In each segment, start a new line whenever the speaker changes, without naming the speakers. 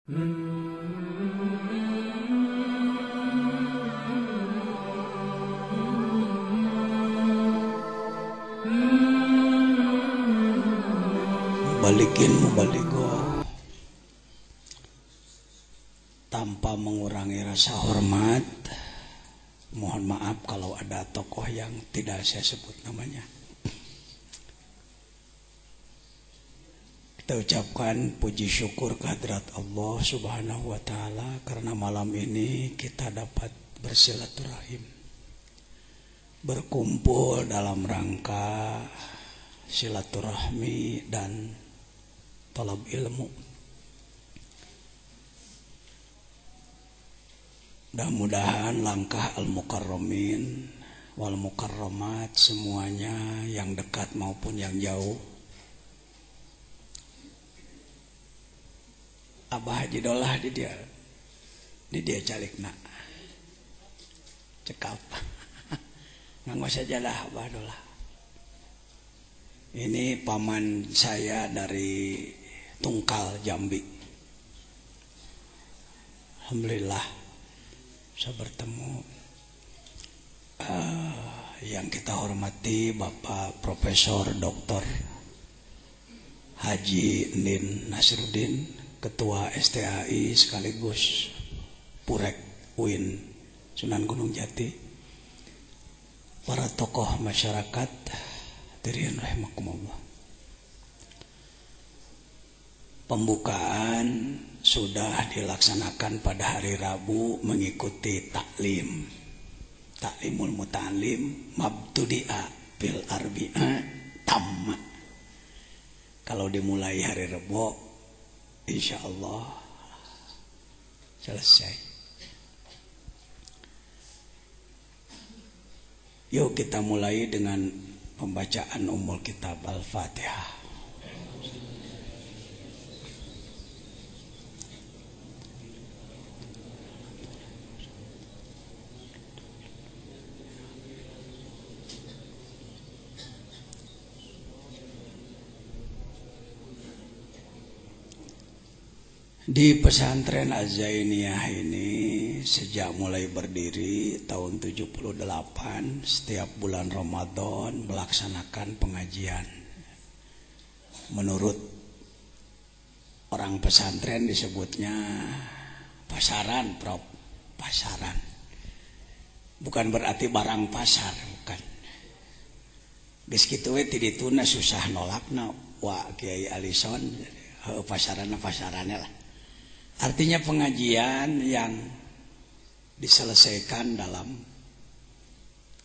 Balikin mubaligo tanpa mengurangi rasa hormat. Mohon maaf kalau ada tokoh yang tidak saya sebut namanya. Kita ucapkan puji syukur kehadirat Allah Subhanahu wa Ta'ala karena malam ini kita dapat bersilaturahim, berkumpul dalam rangka silaturahmi dan talab ilmu. Mudah-mudahan langkah al-mukarramin wal mukarramat semuanya yang dekat maupun yang jauh. Abah Haji Dolah di dia calikna cekap nganggo saja lah Abah Dolah. Ini paman saya dari Tungkal, Jambi. Alhamdulillah bisa bertemu. Yang kita hormati Bapak Profesor Dr. Haji Nin Nasruddin, Ketua STAI sekaligus Purek UIN Sunan Gunung Jati, para tokoh masyarakat, hadirin rahimakumullah. Pembukaan sudah dilaksanakan pada hari Rabu mengikuti taklimul muta'alim mabtudi'a bil arbi'a tamma. Kalau dimulai hari Rabu insyaallah selesai. Yuk kita mulai dengan pembacaan Ummul Kitab Al-Fatihah. Di pesantren Az-Zainiyah ini sejak mulai berdiri tahun 78 setiap bulan Ramadan melaksanakan pengajian. Menurut orang pesantren disebutnya pasaran, Prof. Pasaran. Bukan berarti barang pasar, bukan. Geus kitu we ti dituna susah nolakna wa Kiai Alison pasarannya lah. Artinya pengajian yang diselesaikan dalam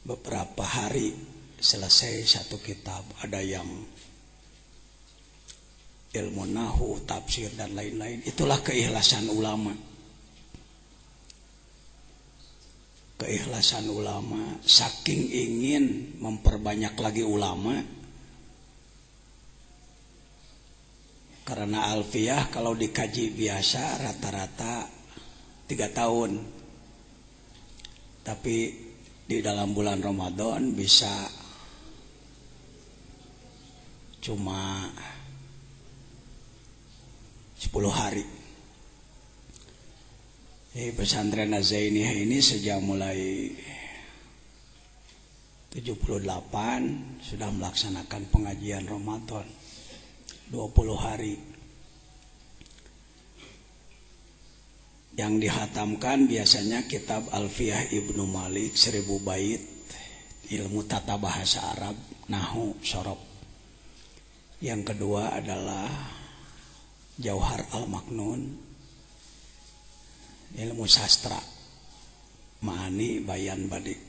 beberapa hari selesai satu kitab. Ada yang ilmu nahu, tafsir dan lain-lain. Itulah keikhlasan ulama. Keikhlasan ulama saking ingin memperbanyak lagi ulama. Karena alfiyah kalau dikaji biasa rata-rata 3 tahun. Tapi di dalam bulan Ramadan bisa cuma 10 hari. Pesantren Az-Zainiyah ini sejak mulai 78 sudah melaksanakan pengajian Ramadan 20 hari. Yang dihatamkan biasanya kitab Alfiyah Ibnu Malik 1000 bait, ilmu tata bahasa Arab, nahu, sorob. Yang kedua adalah Jauhar Al-Maknun, ilmu sastra, ma'ani, bayan, badik.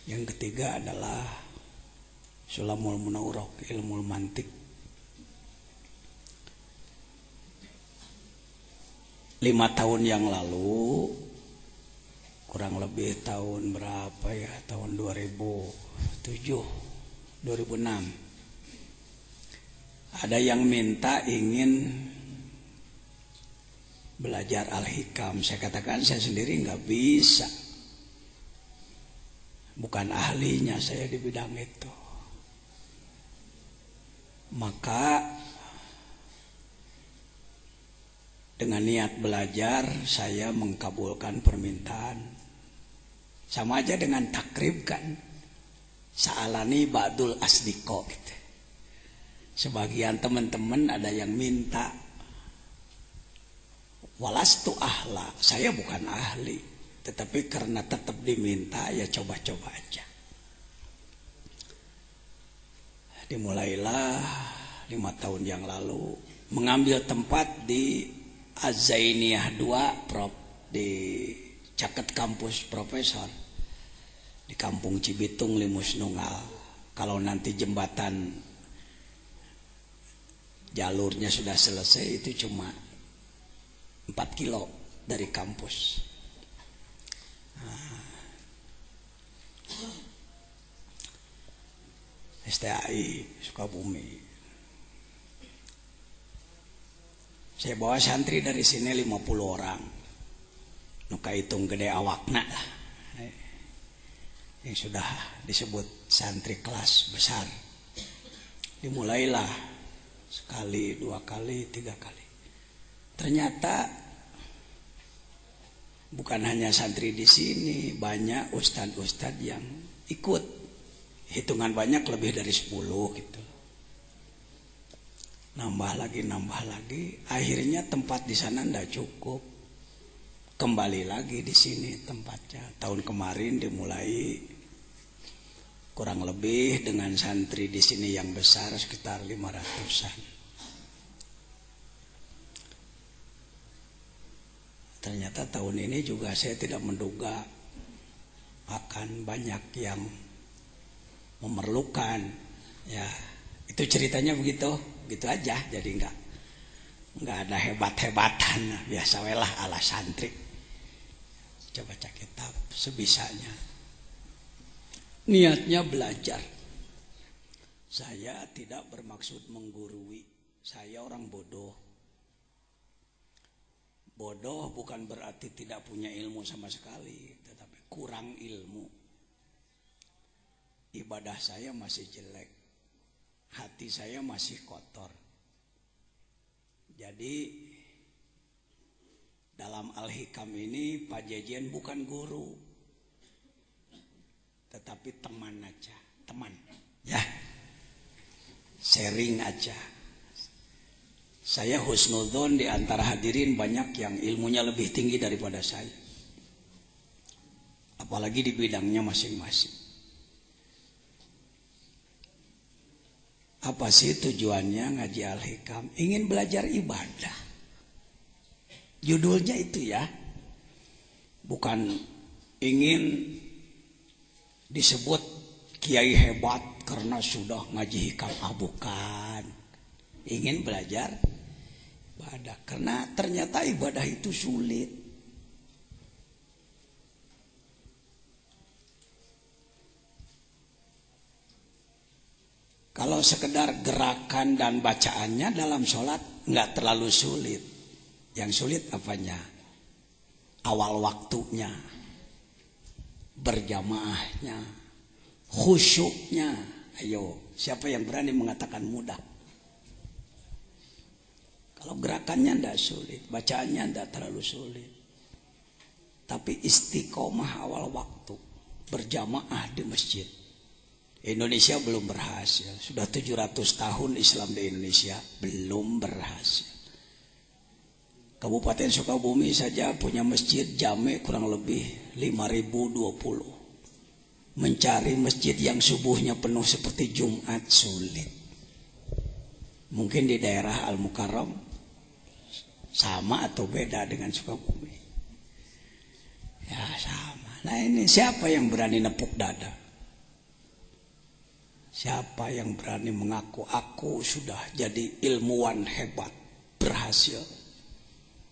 Yang ketiga adalah Sulamul Munawwarah, ilmu mantik. 5 tahun yang lalu, kurang lebih tahun berapa ya, tahun 2007, 2006, ada yang minta ingin belajar Al-Hikam. Saya katakan saya sendiri nggak bisa, bukan ahlinya saya di bidang itu. Maka Dengan niat belajar saya mengkabulkan permintaan. Sama aja dengan takrib kan. Sa'alani ba'dul asdiqo gitu. Sebagian teman-teman ada yang minta, walastu ahla, saya bukan ahli, tetapi karena tetap diminta ya coba-coba aja. Dimulailah 5 tahun yang lalu mengambil tempat di Az-Zainiyah 2 di Caket Kampus Profesor di Kampung Cibitung Limus Nunggal. Kalau nanti jembatan jalurnya sudah selesai itu cuma 4 kilo dari kampus. STAI Sukabumi. Saya bawa santri dari sini 50 orang. Nuka hitung gede awakna lah. Yang sudah disebut santri kelas besar. Dimulailah sekali, 2 kali, 3 kali. Ternyata bukan hanya santri di sini, banyak ustadz-ustadz yang ikut. Hitungan banyak lebih dari 10 gitu. Nambah lagi. Akhirnya tempat di sana ndak cukup. Kembali lagi di sini tempatnya. Tahun kemarin dimulai kurang lebih dengan santri di sini yang besar sekitar 500-an. Ternyata tahun ini juga saya tidak menduga akan banyak yang memerlukan. Ya, itu ceritanya begitu aja. Jadi enggak ada hebat-hebatan, biasa welah ala santri. Coba baca kitab sebisanya. Niatnya belajar. Saya tidak bermaksud menggurui. Saya orang bodoh. Bodoh bukan berarti tidak punya ilmu sama sekali, tetapi kurang ilmu. Ibadah saya masih jelek. Hati saya masih kotor. Jadi dalam Al-Hikam ini Pak Jejen bukan guru, tetapi teman aja, teman. Ya, sharing aja. Saya husnudzon di antara hadirin banyak yang ilmunya lebih tinggi daripada saya. Apalagi di bidangnya masing-masing. Apa sih tujuannya ngaji Al-Hikam? Ingin belajar ibadah. Judulnya itu ya. Bukan ingin disebut kiai hebat karena sudah ngaji hikam. Bukan. Ingin belajar ibadah. Karena ternyata ibadah itu sulit. Kalau sekedar gerakan dan bacaannya dalam sholat nggak terlalu sulit. Yang sulit apanya? Awal waktunya, berjamaahnya, khusyuknya. Ayo, siapa yang berani mengatakan mudah? Kalau gerakannya tidak sulit, bacaannya tidak terlalu sulit. Tapi istiqomah awal waktu, berjamaah di masjid. Indonesia belum berhasil. Sudah 700 tahun Islam di Indonesia, belum berhasil. Kabupaten Sukabumi saja punya masjid jame kurang lebih 5.020. Mencari masjid yang subuhnya penuh seperti Jumat sulit. Mungkin di daerah Al-Mukarram sama atau beda dengan Sukabumi? Ya sama. Nah ini siapa yang berani nepuk dada? Siapa yang berani mengaku aku sudah jadi ilmuwan hebat, berhasil?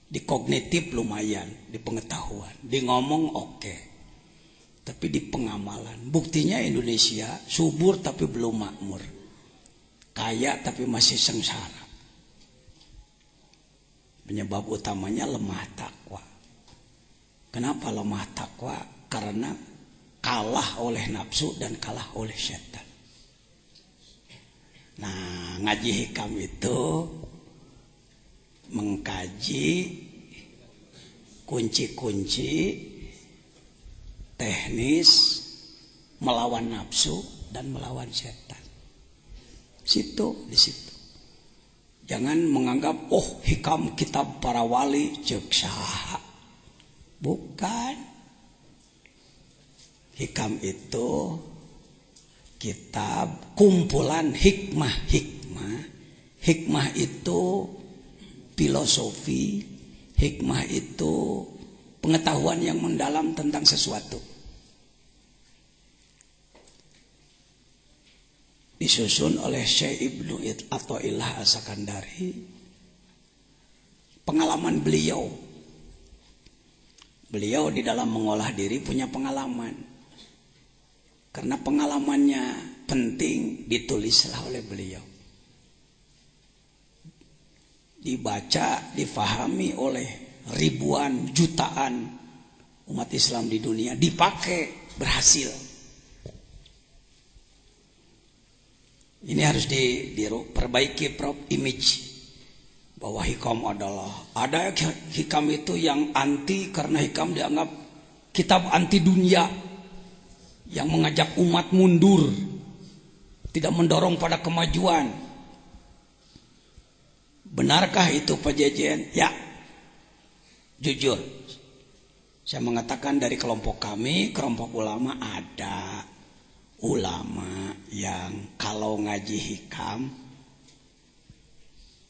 Di kognitif lumayan, di pengetahuan, di ngomong oke. Tapi di pengamalan, buktinya Indonesia subur tapi belum makmur. Kaya tapi masih sengsara. Penyebab utamanya lemah takwa. Kenapa lemah takwa? Karena kalah oleh nafsu dan kalah oleh setan. Nah, ngaji hikam itu mengkaji kunci-kunci teknis melawan nafsu dan melawan setan. Di situ. Jangan menganggap hikam kitab para wali ceuk saha. Bukan. Hikam itu kitab kumpulan hikmah-hikmah. Hikmah itu filosofi, hikmah itu pengetahuan yang mendalam tentang sesuatu. Disusun oleh Syekh Ibnu Athaillah As-Sakandari. Pengalaman beliau di dalam mengolah diri punya pengalaman. Karena pengalamannya penting, ditulislah oleh beliau. Dibaca, difahami oleh ribuan, jutaan umat Islam di dunia, dipakai, berhasil. Ini harus diperbaiki image bahwa hikam ada hikam itu yang anti karena hikam dianggap kitab anti dunia yang mengajak umat mundur, tidak mendorong pada kemajuan. Benarkah itu Pak Jejen? Ya, jujur saya mengatakan dari kelompok kami, kelompok ulama, ada ulama yang kalau ngaji hikam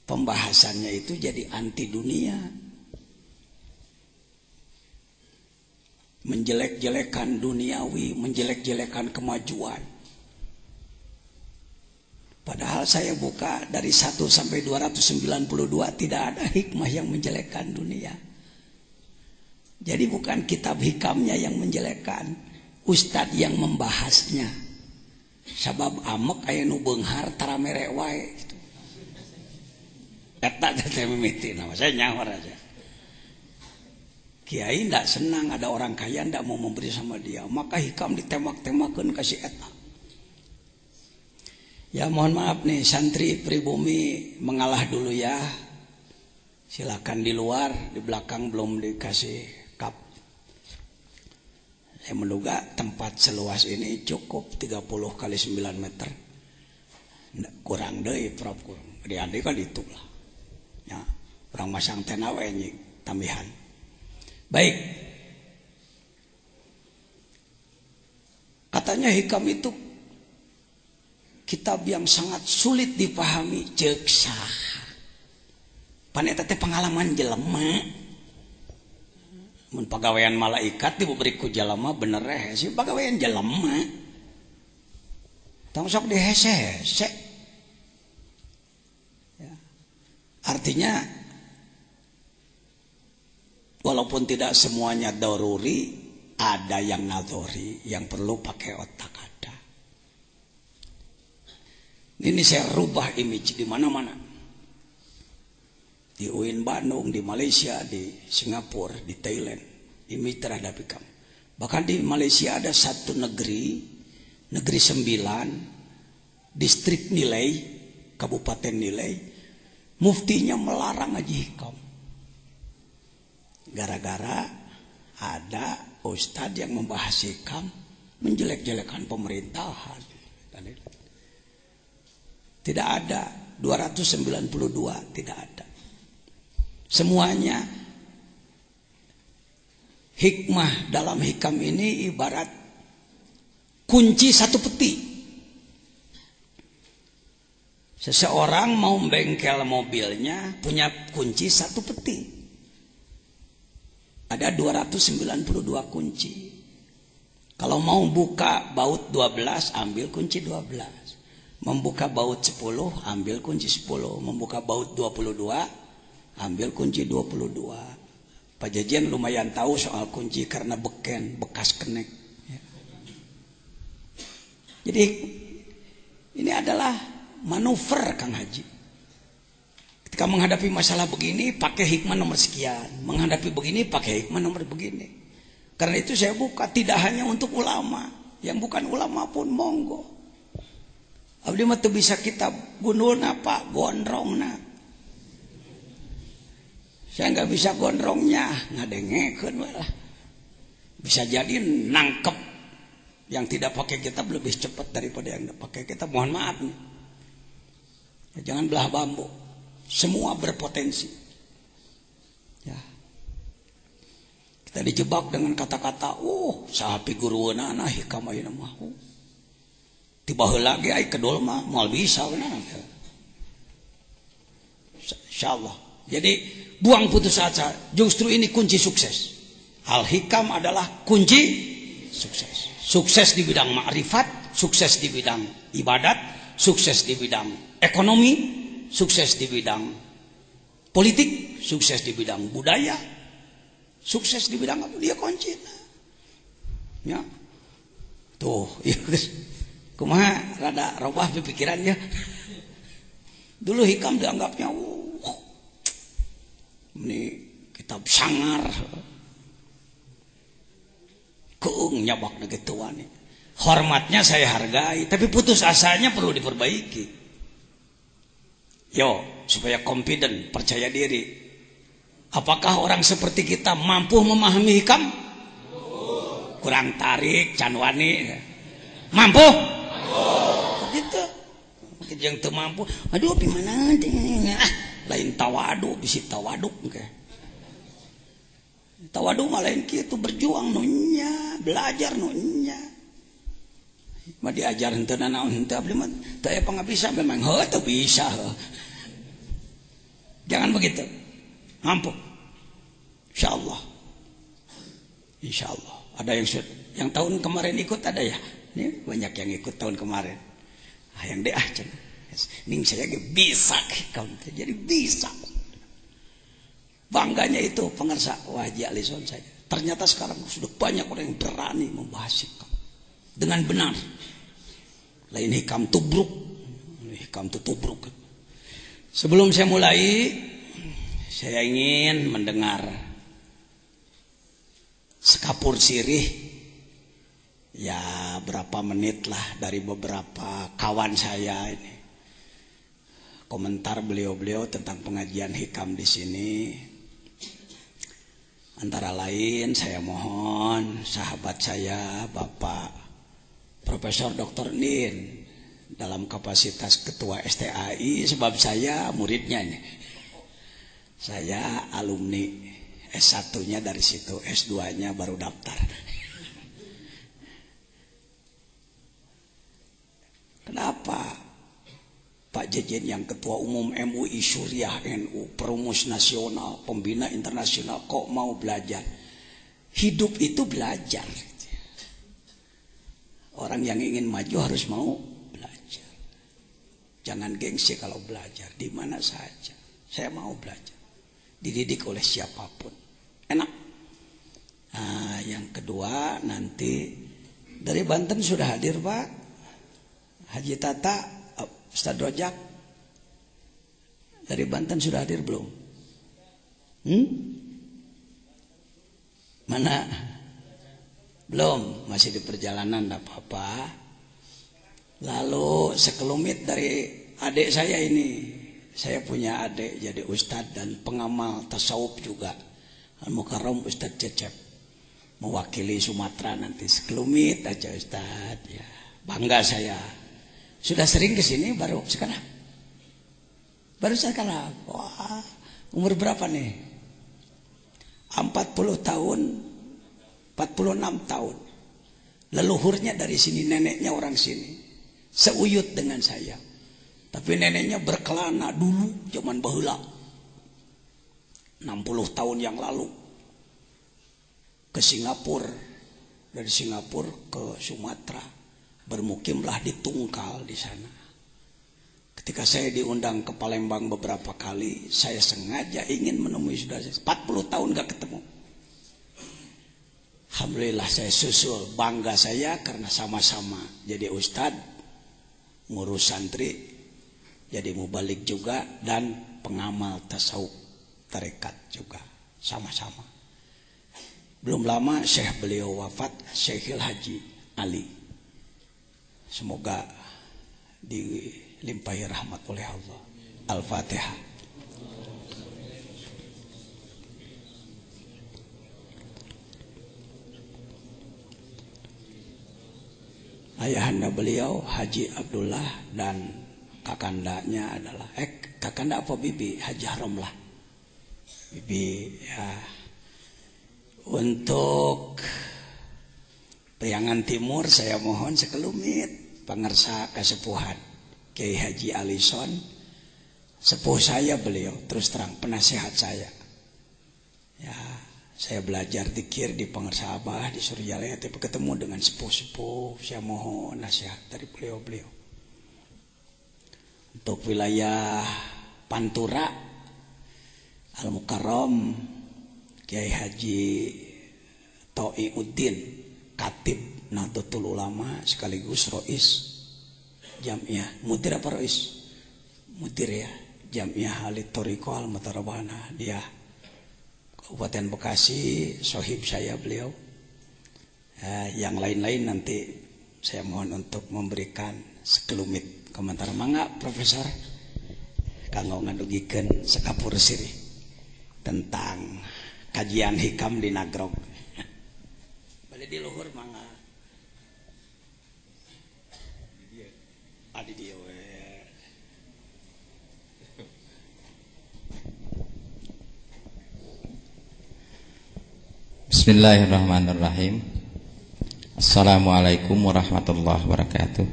pembahasannya itu jadi anti dunia, menjelek-jelekan duniawi, menjelek-jelekan kemajuan. Padahal saya buka dari 1 sampai 292 tidak ada hikmah yang menjelekkan dunia. Jadi bukan kitab hikamnya yang menjelekkan, ustadz yang membahasnya. Sabab amek aya nu beunghar tara mere wae gitu. Eta teh mimiti nama saya nyawar aja. Kiai ndak senang ada orang kaya ndak mau memberi sama dia, maka hikam ditembak-tembakeun ka si eta. Ya mohon maaf nih santri pribumi mengalah dulu ya. Silakan di luar, di belakang belum dikasih kap. Saya menduga tempat seluas ini cukup 30 kali 9 meter. Kurang deh, Prof. Kurang. Di kan itu lah. Ya, kurang masang tena we tambihan. Baik. Katanya hikam itu kitab yang sangat sulit dipahami, ceuk saha. Pan eta teh pengalaman jelema. Mun pagawean malaikat diberi ku jalema bener hese pagawean jelema. Tong sok dihese-hese. Ya. Artinya walaupun tidak semuanya daruri, ada yang nadhori yang perlu pakai otak ada. Ini saya rubah image di mana-mana. Di UIN Bandung, di Malaysia, di Singapura, di Thailand, image terhadap hikam. Bahkan di Malaysia ada satu negeri 9, distrik Nilai, kabupaten Nilai, muftinya melarang ngaji hikam. Gara-gara ada ustadz yang membahas hikam, menjelek-jelekan pemerintahan. Tidak ada 292, tidak ada. Semuanya hikmah dalam hikam ini ibarat kunci satu peti. Seseorang mau bengkel mobilnya punya kunci satu peti. Ada 292 kunci. Kalau mau buka baut 12 ambil kunci 12. Membuka baut 10 ambil kunci 10. Membuka baut 22 ambil kunci 22. Pak Jajan lumayan tahu soal kunci karena beken, bekas kenek. Jadi ini adalah manuver Kang Haji. Ketika menghadapi masalah begini pakai hikmah nomor sekian, menghadapi begini pakai hikmah nomor begini. Karena itu saya buka tidak hanya untuk ulama, yang bukan ulama pun monggo. Abdi mah teu bisa kitab gundulna Pak, gondrongna. Saya nggak bisa gondrongnya, ngadengekeun lah. Bisa jadi nangkep yang tidak pakai kitab lebih cepat daripada yang pakai kitab. Mohon maaf nih. Ya, jangan belah bambu. Semua berpotensi. Ya. Kita dijebak dengan kata-kata, sahapi guruana nah hikam ayeuna mah. Tiba heula ge ai kedul mah moal bisa benar. Insyaallah. Jadi buang putus asa. Justru ini kunci sukses. Al-hikam adalah kunci sukses. Sukses di bidang ma'rifat, sukses di bidang ibadat, sukses di bidang ekonomi, sukses di bidang politik, sukses di bidang budaya, sukses di bidang apa? Dia kunci. Ya. Tuh, ya. Kumaha rada robah pikirannya. Dulu hikam dianggapnya ini kitab sangar. Keung nyabak negituan. Hormatnya saya hargai, tapi putus asanya perlu diperbaiki. Yo, supaya confident, percaya diri. Apakah orang seperti kita mampu memahami hikam? Kurang tarik, canwani. Mampu? Gitu. Yang teu mampu, aduh gimana? Lain tawadu, bisi tawaduk. Tawadu mah lain kitu berjuang nunya, belajar nunya. Mah diajar henteu naon henteu abdi mah teu aya pangabisa memang heuh teu bisa. Jangan begitu. Mampu. Insyaallah. Insyaallah. Ada yang tahun kemarin ikut ada ya? Ini banyak yang ikut tahun kemarin. Hayang deh cenah. Ning saya bisa hikam, jadi bisa. Bangganya itu pengersa wajah lison saya. Ternyata sekarang sudah banyak orang yang berani membahas hikam dengan benar. Lain hikam tubruk, hikam tubruk. Sebelum saya mulai, saya ingin mendengar sekapur sirih, ya berapa menit lah dari beberapa kawan saya ini. Komentar beliau-beliau tentang pengajian hikam di sini. Antara lain saya mohon sahabat saya Bapak Profesor Dr. Nin dalam kapasitas Ketua STAI, sebab saya muridnya ini. Saya alumni S1-nya dari situ, S2-nya baru daftar. Kenapa Pak Jejen yang Ketua Umum MUI Syuriah NU, perumus nasional, pembina internasional kok mau belajar? Hidup itu belajar. Orang yang ingin maju harus mau belajar. Jangan gengsi kalau belajar di mana saja. Saya mau belajar. Dididik oleh siapapun. Enak. Nah, yang kedua nanti dari Banten sudah hadir Pak Haji Tata. Ustaz Rojak dari Banten sudah hadir belum? Mana? Belum, masih di perjalanan, tidak apa-apa. Lalu sekelumit dari adik saya ini. Saya punya adik jadi ustadz dan pengamal tasawuf juga. Al-Mukarram Ustadz Cecep. Mewakili Sumatera nanti. Sekelumit aja Ustadz. Ya, bangga saya. Sudah sering ke sini baru sekarang. Baru sekarang. Wah, umur berapa nih? 40 tahun, 46 tahun. Leluhurnya dari sini, neneknya orang sini. Seuyut dengan saya. Tapi neneknya berkelana dulu zaman baheula. 60 tahun yang lalu. Ke Singapura. Dari Singapura ke Sumatera. Bermukimlah di Tungkal di sana. Ketika saya diundang ke Palembang beberapa kali, saya sengaja ingin menemui saudara saya. 40 tahun gak ketemu. Alhamdulillah saya susul, bangga saya karena sama-sama jadi ustadz, ngurus santri, jadi mubalik juga, dan pengamal tasawuf tarekat juga sama-sama. Belum lama Syekh beliau wafat, Syekhil Haji Ali. Semoga dilimpahi rahmat oleh Allah. Al-Fatihah. ayahanda beliau Haji Abdullah dan kakandanya adalah kakanda apa bibi Haji Romlah bibi ya. Untuk Priangan Timur saya mohon sekelumit pangersa kasepuhan Kiai Haji Alison, sepuh saya beliau, terus terang penasehat saya. Ya, saya belajar zikir di Pangersa Abah di Suryalaya, tapi ketemu dengan sepuh-sepuh, saya mohon nasihat dari beliau-beliau. Untuk wilayah Pantura Al-Mukarram Kiai Haji To'iuddin Katib Nahdlatul Ulama sekaligus Rois Jamiah Mudir apa Rois? Mudir ya, Jamiah Halid Thoriqah Al-Mutarabana, dia Kabupaten Bekasi, sohib saya beliau. Yang lain-lain nanti saya mohon untuk memberikan sekelumit komentar. Mangga Profesor kanggo ngadugikeun sakapur sirih tentang kajian hikam di Nagrog. Balik di luhur mangga. Adi dia we.
Bismillahirrahmanirrahim. Assalamualaikum warahmatullahi wabarakatuh.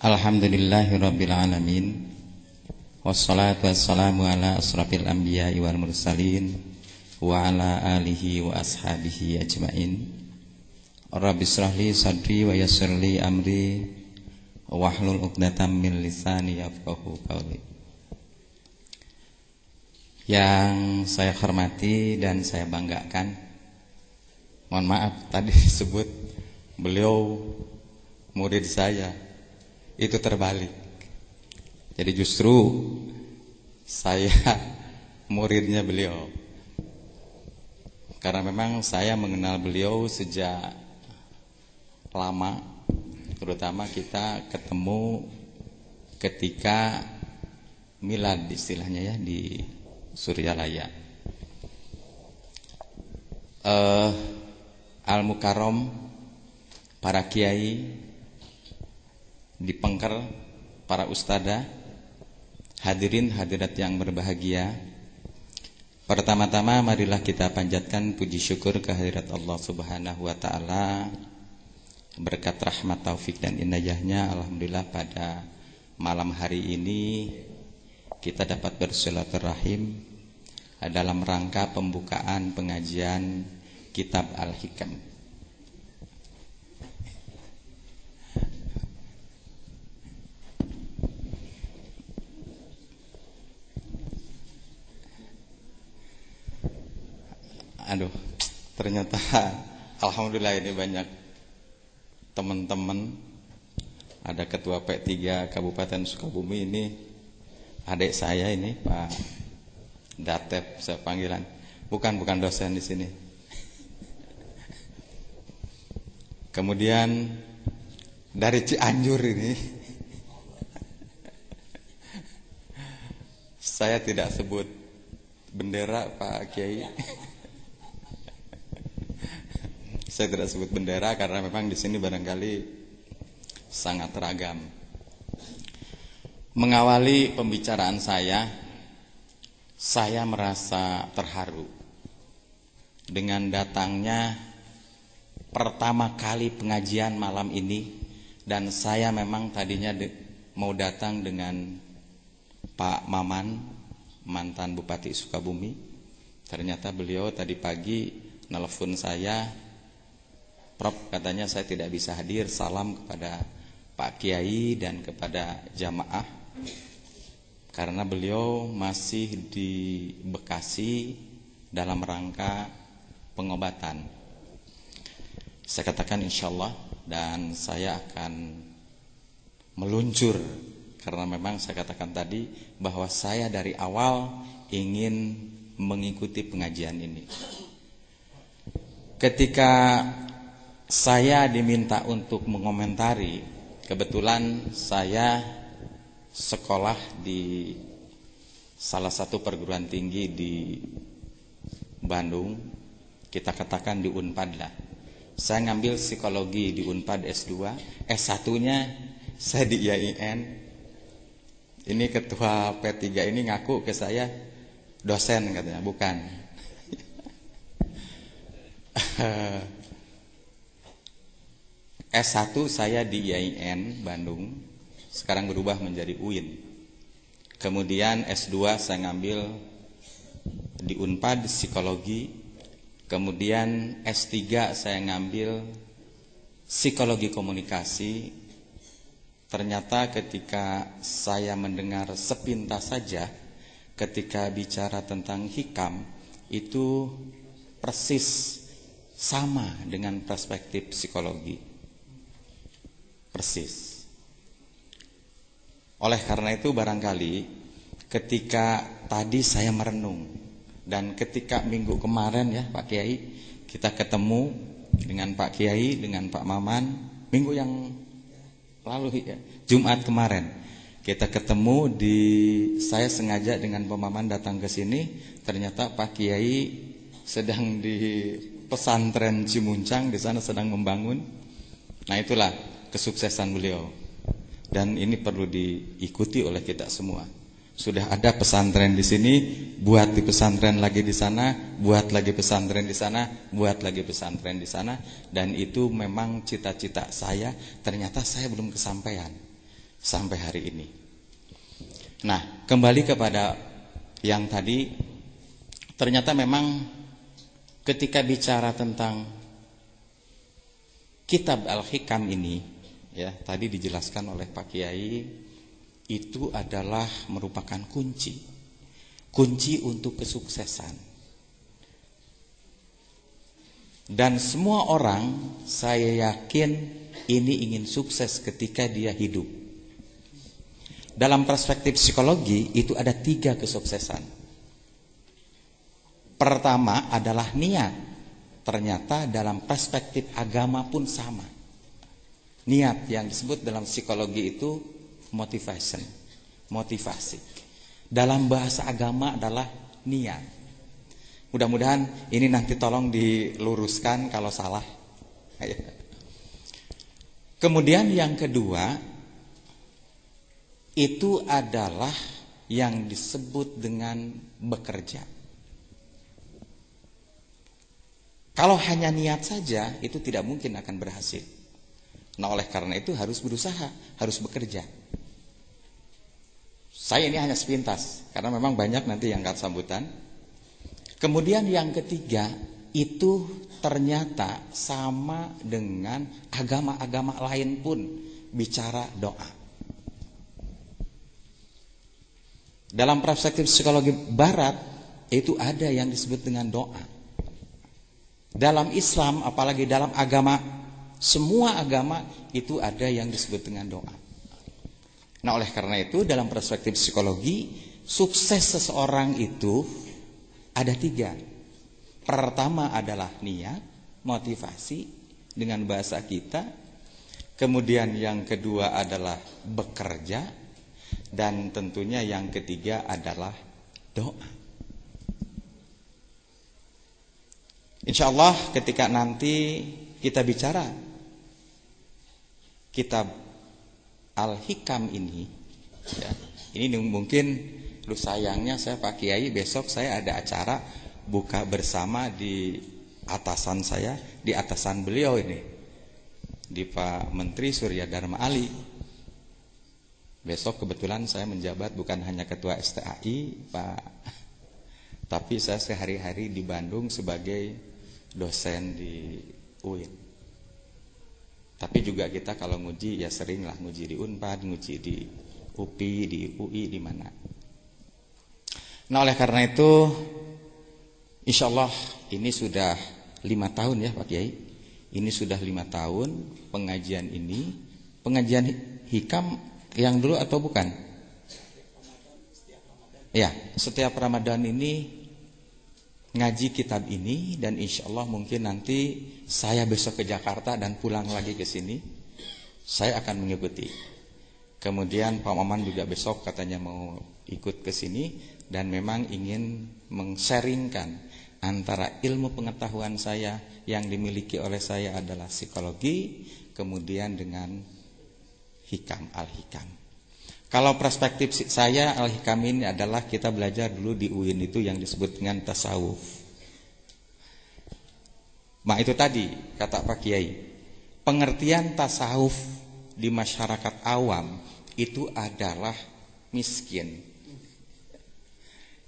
Alhamdulillahirabbil alamin. Wassalatu wassalamu ala asrafil anbiya'i wal mursalin wa ala alihi wa ashabihi ajmain. Rabbi shrahli sadri wa yassirli amri wahlul 'uqdatam min lisani yafqahu qawli. Yang saya hormati dan saya banggakan, mohon maaf tadi disebut beliau murid saya, itu terbalik. Jadi justru saya muridnya beliau, karena memang saya mengenal beliau sejak lama, terutama kita ketemu ketika milad istilahnya ya di Suryalaya. Al-Mukarram, para kiai di Pengker, para ustadzah, hadirin hadirat yang berbahagia. Pertama-tama marilah kita panjatkan puji syukur kehadirat Allah Subhanahu wa taala. Berkat rahmat taufik dan inayahnya, alhamdulillah pada malam hari ini kita dapat bersilaturahim dalam rangka pembukaan pengajian Kitab Al-Hikam. Aduh, ternyata alhamdulillah ini banyak teman-teman. Ada Ketua P3 Kabupaten Sukabumi, ini adik saya ini, Pak Datep saya panggilan. Bukan dosen di sini. Kemudian dari Cianjur ini saya tidak sebut bendera Pak Kiai. Saya tidak sebut bendera karena memang di sini barangkali sangat ragam. Mengawali pembicaraan saya merasa terharu dengan datangnya pertama kali pengajian malam ini, dan saya memang tadinya mau datang dengan Pak Maman, mantan Bupati Sukabumi. Ternyata beliau tadi pagi nelpon saya, Prof, katanya saya tidak bisa hadir, salam kepada Pak Kiai dan kepada jamaah, karena beliau masih di Bekasi dalam rangka pengobatan. Saya katakan insyaallah, dan saya akan meluncur, karena memang saya katakan tadi bahwa saya dari awal ingin mengikuti pengajian ini. Ketika saya diminta untuk mengomentari, kebetulan saya sekolah di salah satu perguruan tinggi di Bandung, kita katakan di Unpad lah. saya ngambil psikologi di Unpad S2, S1-nya saya di IAIN. Ini ketua P3 ini ngaku ke saya dosen katanya, bukan. S1 saya di IAIN Bandung, sekarang berubah menjadi UIN. Kemudian S2 saya ngambil di Unpad psikologi. Kemudian S3 saya ngambil psikologi komunikasi. Ternyata ketika saya mendengar sepintas saja ketika bicara tentang hikam itu persis sama dengan perspektif psikologi. Persis. Oleh karena itu barangkali ketika tadi saya merenung dan ketika minggu kemarin ya Pak Kiai kita ketemu dengan Pak Kiai, dengan Pak Maman, minggu yang lalu ya, Jumat kemarin kita ketemu saya sengaja dengan Pak Maman datang ke sini, ternyata Pak Kiai sedang di pesantren Cimuncang, di sana sedang membangun. Nah itulah kesuksesan beliau dan ini perlu diikuti oleh kita semua. Sudah ada pesantren di sini, buat di pesantren lagi di sana, buat lagi pesantren di sana, buat lagi pesantren di sana, dan itu memang cita-cita saya. Ternyata saya belum kesampaian sampai hari ini. Nah, kembali kepada yang tadi, ternyata memang ketika bicara tentang kitab Al-Hikam ini, ya tadi dijelaskan oleh Pak Kiai. Itu adalah merupakan kunci untuk kesuksesan. Dan semua orang saya yakin ini ingin sukses ketika dia hidup. Dalam perspektif psikologi itu ada 3 kesuksesan. Pertama adalah niat. Ternyata dalam perspektif agama pun sama. Niat yang disebut dalam psikologi itu motivasi. Dalam bahasa agama adalah niat. Mudah-mudahan ini nanti tolong diluruskan kalau salah. Kemudian yang kedua itu adalah yang disebut dengan bekerja. Kalau hanya niat saja itu tidak mungkin akan berhasil. Nah oleh karena itu harus berusaha, harus bekerja. Saya ini hanya sepintas karena memang banyak nanti yang angkat sambutan. Kemudian yang ketiga itu ternyata sama dengan agama-agama lain pun bicara doa. Dalam perspektif psikologi barat itu ada yang disebut dengan doa. Dalam Islam apalagi dalam agama, semua agama itu ada yang disebut dengan doa. Nah oleh karena itu dalam perspektif psikologi sukses seseorang itu ada 3. Pertama adalah niat, motivasi dengan bahasa kita. Kemudian yang kedua adalah bekerja. Dan tentunya yang ketiga adalah doa. Insya Allah ketika nanti kita bicara kitab Al-Hikam ini ya, ini mungkin lu sayangnya saya Pak Kiai besok saya ada acara buka bersama di atasan saya, di atasan beliau ini, di Pak Menteri Surya Dharma Ali. Besok kebetulan saya menjabat bukan hanya ketua STAI Pak, tapi saya sehari-hari di Bandung sebagai dosen di UIN. Tapi juga kita kalau nguji ya sering lah nguji di Unpad, nguji di UPI, di UI, di mana. Nah oleh karena itu insya Allah ini sudah 5 tahun ya Pak Kiai. Ini sudah 5 tahun pengajian ini. Pengajian hikam yang dulu atau bukan? Ya, setiap Ramadan ini ngaji kitab ini. Dan insya Allah mungkin nanti saya besok ke Jakarta dan pulang lagi ke sini, saya akan mengikuti. Kemudian Pak Maman juga besok katanya mau ikut ke sini dan memang ingin meng-sharingkan antara ilmu pengetahuan saya yang dimiliki oleh saya adalah psikologi, kemudian dengan hikam, al-hikam. Kalau perspektif saya, al-hikam ini adalah kita belajar dulu di UIN itu yang disebut dengan tasawuf. Nah itu tadi kata Pak Kiai, pengertian tasawuf di masyarakat awam itu adalah miskin.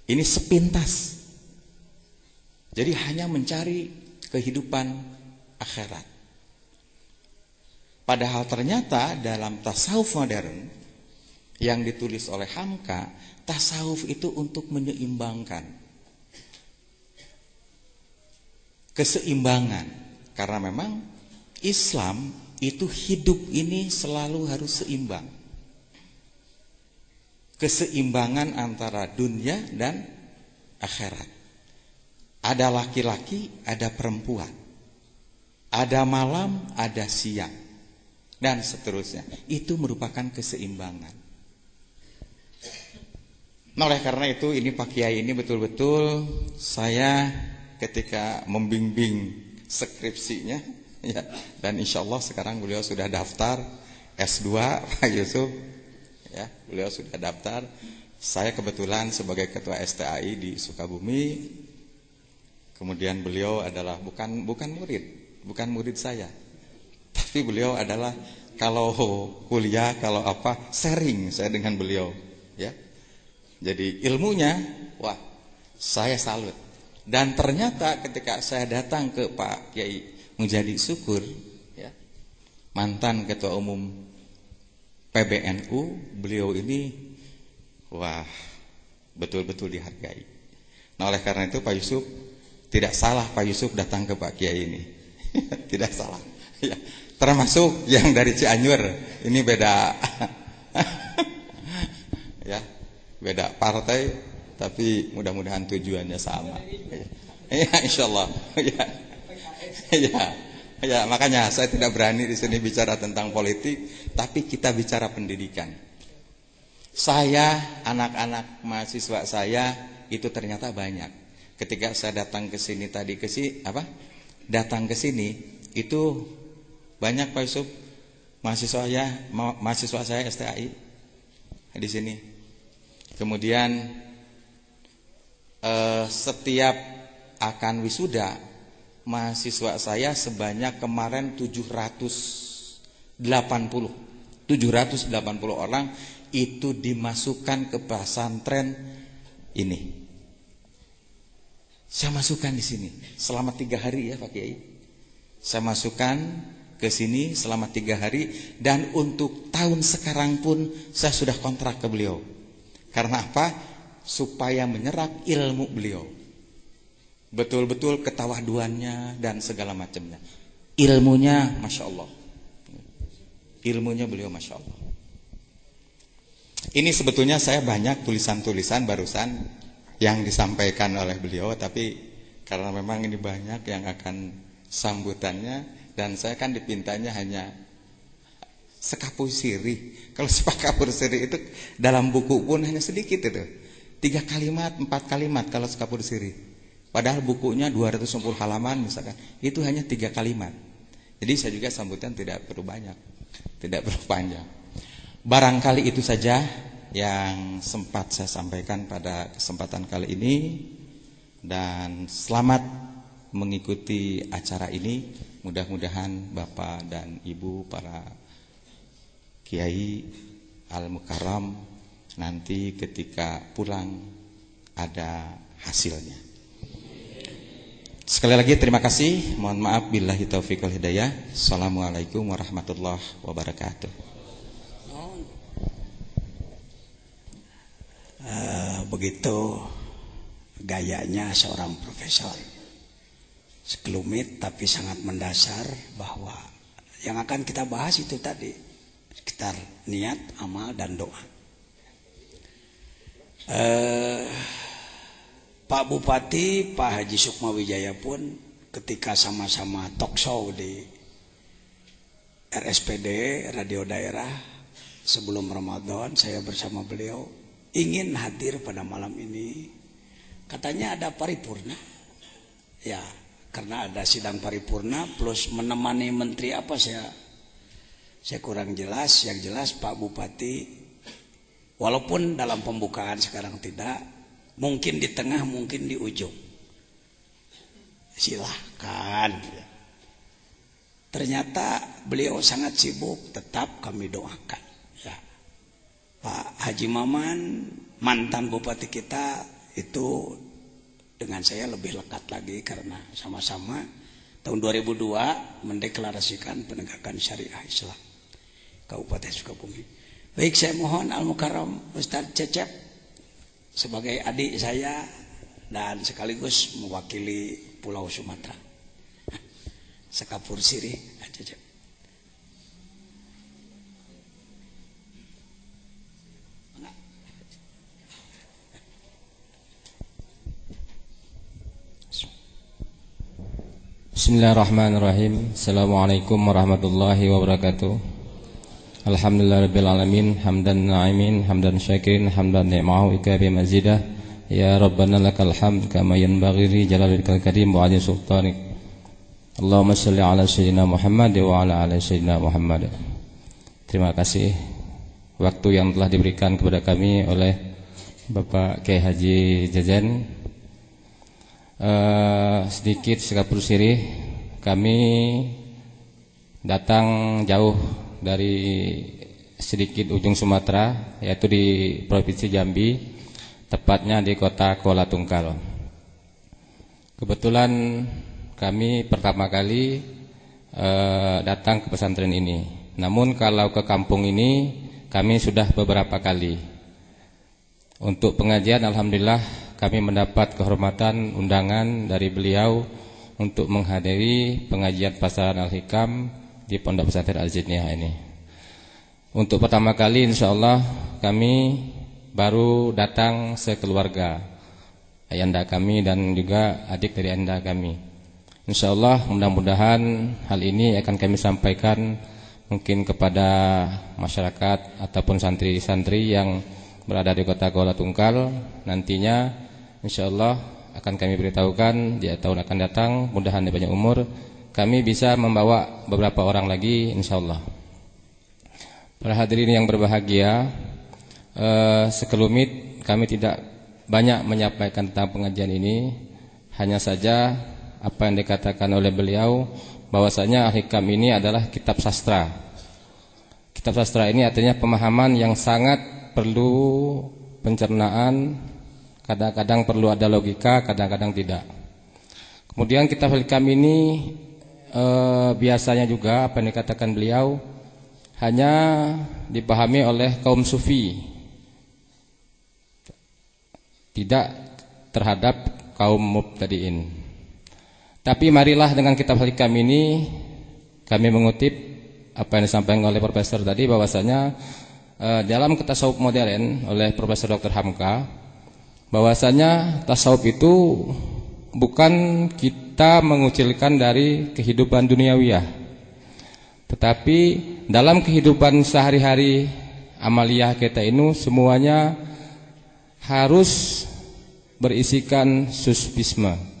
Ini sepintas. Jadi hanya mencari kehidupan akhirat. Padahal ternyata dalam tasawuf modern yang ditulis oleh Hamka, tasawuf itu untuk menyeimbangkan keseimbangan. Karena memang Islam itu hidup ini selalu harus seimbang. Keseimbangan antara dunia dan akhirat. Ada laki-laki, ada perempuan. Ada malam, ada siang. Dan seterusnya. Itu merupakan keseimbangan. Nah, oleh karena itu ini Pak Kiai ini betul-betul saya ketika membimbing skripsinya ya, dan insya Allah sekarang beliau sudah daftar S2 Pak Yusuf ya, beliau sudah daftar. Saya kebetulan sebagai ketua STAI di Sukabumi. Kemudian beliau adalah bukan murid saya. Tapi beliau adalah kalau kuliah, kalau apa, sharing saya dengan beliau ya. Jadi ilmunya, wah, saya salut. Dan ternyata ketika saya datang ke Pak Kiai Mujadi Syukur, ya, mantan Ketua Umum PBNU, beliau ini, wah, betul-betul dihargai. Nah oleh karena itu Pak Yusuf, tidak salah Pak Yusuf datang ke Pak Kiai ini, tidak salah. Ya, termasuk yang dari Cianjur, ini beda, ya. Beda partai, tapi mudah-mudahan tujuannya sama. Ya, insyaallah. Ya, makanya saya tidak berani di sini bicara tentang politik, tapi kita bicara pendidikan. Saya, anak-anak mahasiswa saya itu ternyata banyak. Ketika saya datang ke sini tadi datang ke sini itu banyak Pak Yusuf mahasiswa saya STAI di sini. Kemudian setiap akan wisuda mahasiswa saya sebanyak kemarin 780 orang itu dimasukkan ke pesantren ini. Saya masukkan di sini selama 3 hari ya Pak Kiai. Saya masukkan ke sini selama 3 hari dan untuk tahun sekarang pun saya sudah kontrak ke beliau. Karena apa? Supaya menyerap ilmu beliau. Betul-betul ketawaduannya dan segala macamnya. Ilmunya Masya Allah. Ilmunya beliau Masya Allah. Ini sebetulnya saya banyak tulisan-tulisan barusan yang disampaikan oleh beliau. Tapi karena memang ini banyak yang akan sambutannya. Dan saya kan dipintanya hanya sekapur siri. Kalau sekapur siri itu dalam buku pun hanya sedikit itu. 3 kalimat, 4 kalimat kalau sekapur siri. Padahal bukunya 260 halaman misalkan. Itu hanya 3 kalimat. Jadi saya juga sambutan tidak perlu banyak. Tidak perlu panjang. Barangkali itu saja yang sempat saya sampaikan pada kesempatan kali ini. Dan selamat mengikuti acara ini. Mudah-mudahan Bapak dan Ibu para Kiai Al-Mukarram nanti ketika pulang ada hasilnya. Sekali lagi terima kasih. Mohon maaf billahi taufiq wal hidayah. Assalamualaikum warahmatullahi wabarakatuh.
Begitu gayanya seorang profesor. Sekelumit tapi sangat mendasar bahwa yang akan kita bahas itu tadi sekitar niat, amal, dan doa. Pak Bupati, Pak Haji Sukma Wijaya pun ketika sama-sama talk show di RSPD Radio Daerah sebelum Ramadan, saya bersama beliau ingin hadir pada malam ini. Katanya ada paripurna. Ya, karena ada sidang paripurna plus menemani menteri apa saya kurang jelas. Yang jelas Pak Bupati walaupun dalam pembukaan sekarang tidak, mungkin di tengah, mungkin di ujung. Silahkan. Ternyata beliau sangat sibuk, tetap kami doakan. Ya. Pak Haji Maman, mantan bupati kita itu dengan saya lebih lekat lagi karena sama-sama tahun 2002 mendeklarasikan penegakan syariah Islam Kabupaten Sukabumi. Baik, saya mohon Al-Mukarram Ustadz Cecep sebagai adik saya dan sekaligus mewakili Pulau Sumatera. Sekapur sirih Cecep.
Bismillahirrahmanirrahim. Assalamualaikum warahmatullahi wabarakatuh. Alhamdulillahirabbil alamin, hamdan na'imin, hamdan syakirin, hamdan ni'mahu ikabi mazidah. Ya Rabbana lakal hamd kama yanbaghi li jalalikal karim wa 'azimi sultanik. Allahumma shalli ala sayyidina Muhammad wa ala ali sayyidina Muhammad. Terima kasih waktu yang telah diberikan kepada kami oleh Bapak Kiai Haji Jajan. Sedikit sekapur sirih, kami datang jauh dari sedikit ujung Sumatera, yaitu di Provinsi Jambi, tepatnya di kota Kuala Tungkal. Kebetulan kami pertama kali datang ke pesantren ini. Namun kalau ke kampung ini kami sudah beberapa kali. Untuk pengajian alhamdulillah kami mendapat kehormatan undangan dari beliau untuk menghadiri pengajian Pasaran Al-Hikam di Pondok Pesantren Al-Jidniyah ini. Untuk pertama kali insyaallah kami baru datang sekeluarga, ayahanda kami dan juga adik dari ayahanda kami. Insyaallah mudah-mudahan hal ini akan kami sampaikan mungkin kepada masyarakat ataupun santri-santri yang berada di kota Kuala Tungkal. Nantinya insyaallah akan kami beritahukan di tahun akan datang, mudah-mudahan di banyak umur kami bisa membawa beberapa orang lagi insyaallah. Para hadirin yang berbahagia, sekelumit kami tidak banyak menyampaikan tentang pengajian ini, hanya saja apa yang dikatakan oleh beliau bahwasanya Al-Hikam ini adalah kitab sastra. Kitab sastra ini artinya pemahaman yang sangat perlu pencernaan, kadang-kadang perlu ada logika, kadang-kadang tidak. Kemudian kitab Al-Hikam ini biasanya juga apa yang dikatakan beliau hanya dipahami oleh kaum sufi, tidak terhadap kaum mubtadiin. Tapi marilah dengan kitab Al-Hikam ini kami mengutip apa yang disampaikan oleh Profesor tadi bahwasanya dalam tasawuf modern oleh Profesor Dr. Hamka, bahwasanya tasawuf itu bukan kita mengucilkan dari kehidupan duniawiyah, tetapi dalam kehidupan sehari-hari amaliyah kita ini semuanya harus berisikan susfisme.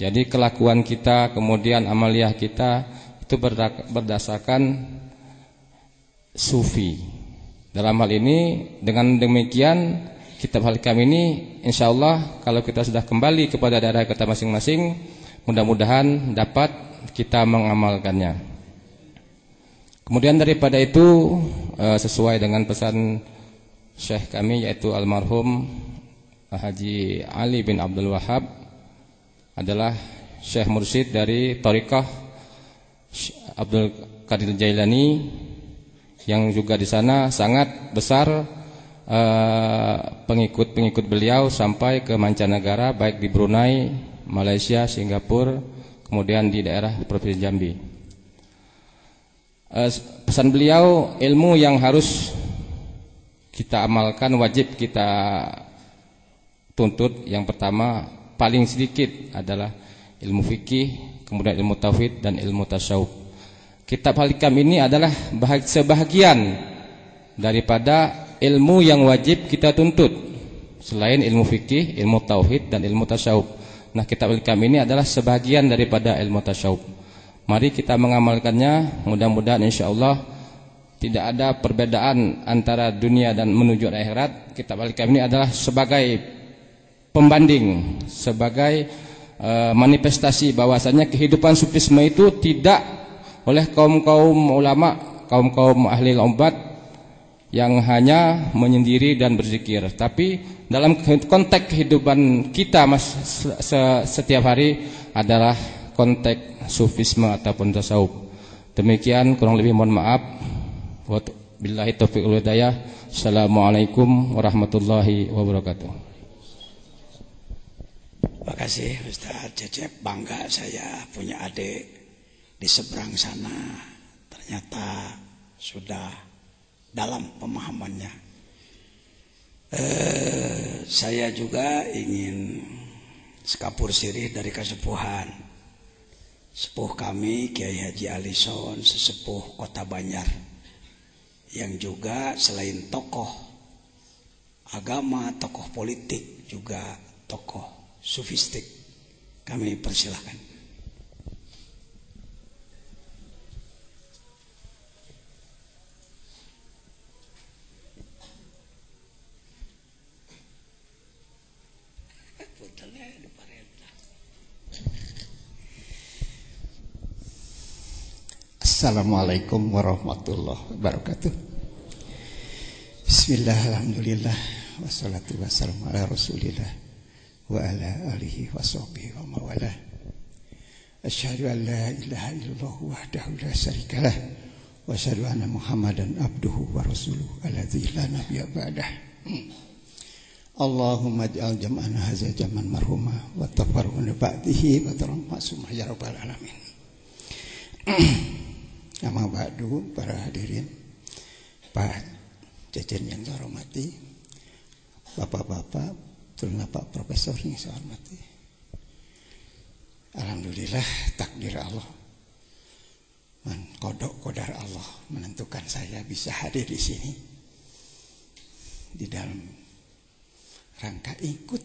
Jadi kelakuan kita kemudian amaliyah kita itu berdasarkan sufi. Dalam hal ini dengan demikian kitab Al-Hikam ini insyaallah kalau kita sudah kembali kepada daerah kita masing-masing, mudah-mudahan dapat kita mengamalkannya. Kemudian daripada itu sesuai dengan pesan Syekh kami yaitu almarhum Haji Ali bin Abdul Wahab adalah Syekh Mursyid dari Thariqah Abdul Qadir Jailani, yang juga di sana sangat besar pengikut-pengikut beliau sampai ke mancanegara, baik di Brunei, Malaysia, Singapura, kemudian di daerah Provinsi Jambi. Pesan beliau, ilmu yang harus kita amalkan, wajib kita tuntut, yang pertama paling sedikit adalah ilmu fikih, kemudian ilmu tauhid dan ilmu tasawuf. Kitab Al-Hikam ini adalah sebahagian daripada ilmu yang wajib kita tuntut selain ilmu fikih, ilmu tauhid dan ilmu tasawuf. Nah, kitab Al-Hikam ini adalah sebagian daripada ilmu tasawuf. Mari kita mengamalkannya. Mudah-mudahan insyaallah tidak ada perbedaan antara dunia dan menuju akhirat. Kitab Al-Hikam ini adalah sebagai pembanding, sebagai manifestasi bahwasanya kehidupan sufisme itu tidak oleh kaum-kaum ulama, kaum-kaum ahli obat yang hanya menyendiri dan berzikir, tapi dalam konteks kehidupan kita setiap hari adalah konteks sufisme ataupun tasawuf. Demikian, kurang lebih mohon maaf. Wabillahi taufiq wal hidayah. Assalamualaikum warahmatullahi wabarakatuh.
Terima kasih Ustaz Cecep. Bangga saya punya adik di seberang sana. Ternyata sudah dalam pemahamannya. Saya juga ingin sekapur sirih dari kesepuhan. Sepuh kami Kiai Haji Alison, sesepuh Kota Banjar, yang juga selain tokoh agama, tokoh politik, juga tokoh sufistik. Kami persilahkan.
Assalamualaikum warahmatullahi wabarakatuh. Bismillah, alhamdulillah, wassalatu wassalamu ala rasulillah wa ala alihi wa sahbihi wa mawalah. Asyhadu an la ilaha illallah wahdahu la syarikalah wa asyhadu anna Muhammadan abduhu wa rasuluhu alladzi la nabiyya ba'dah. Allahumma ij'al jam'ana hadza jam'an marhuma wa tafarruqna ba'dihi wa taram ma'sumah ya rabbal alamin. Nama ba'du, para hadirin, Pak Cecen yang saya hormati, Bapak-bapak, terutama Pak Profesor yang saya hormati. Alhamdulillah, takdir Allah, kodar Allah menentukan saya bisa hadir di sini di dalam rangka ikut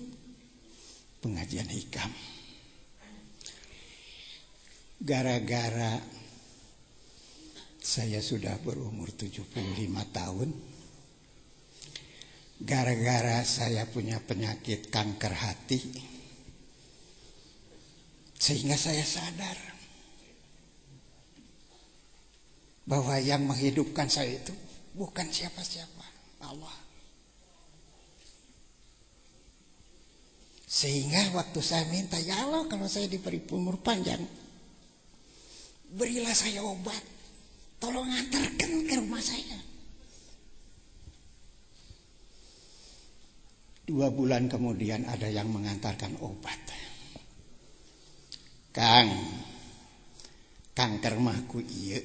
pengajian hikam. Gara-gara saya sudah berumur 75 tahun, gara-gara saya punya penyakit kanker hati, sehingga saya sadar bahwa yang menghidupkan saya itu bukan siapa-siapa, Allah. Sehingga waktu saya minta, ya Allah, kalau saya diberi umur panjang, berilah saya obat, tolong antarkan ke rumah saya. 2 bulan kemudian ada yang mengantarkan obat. Kang, kanker mahku iya,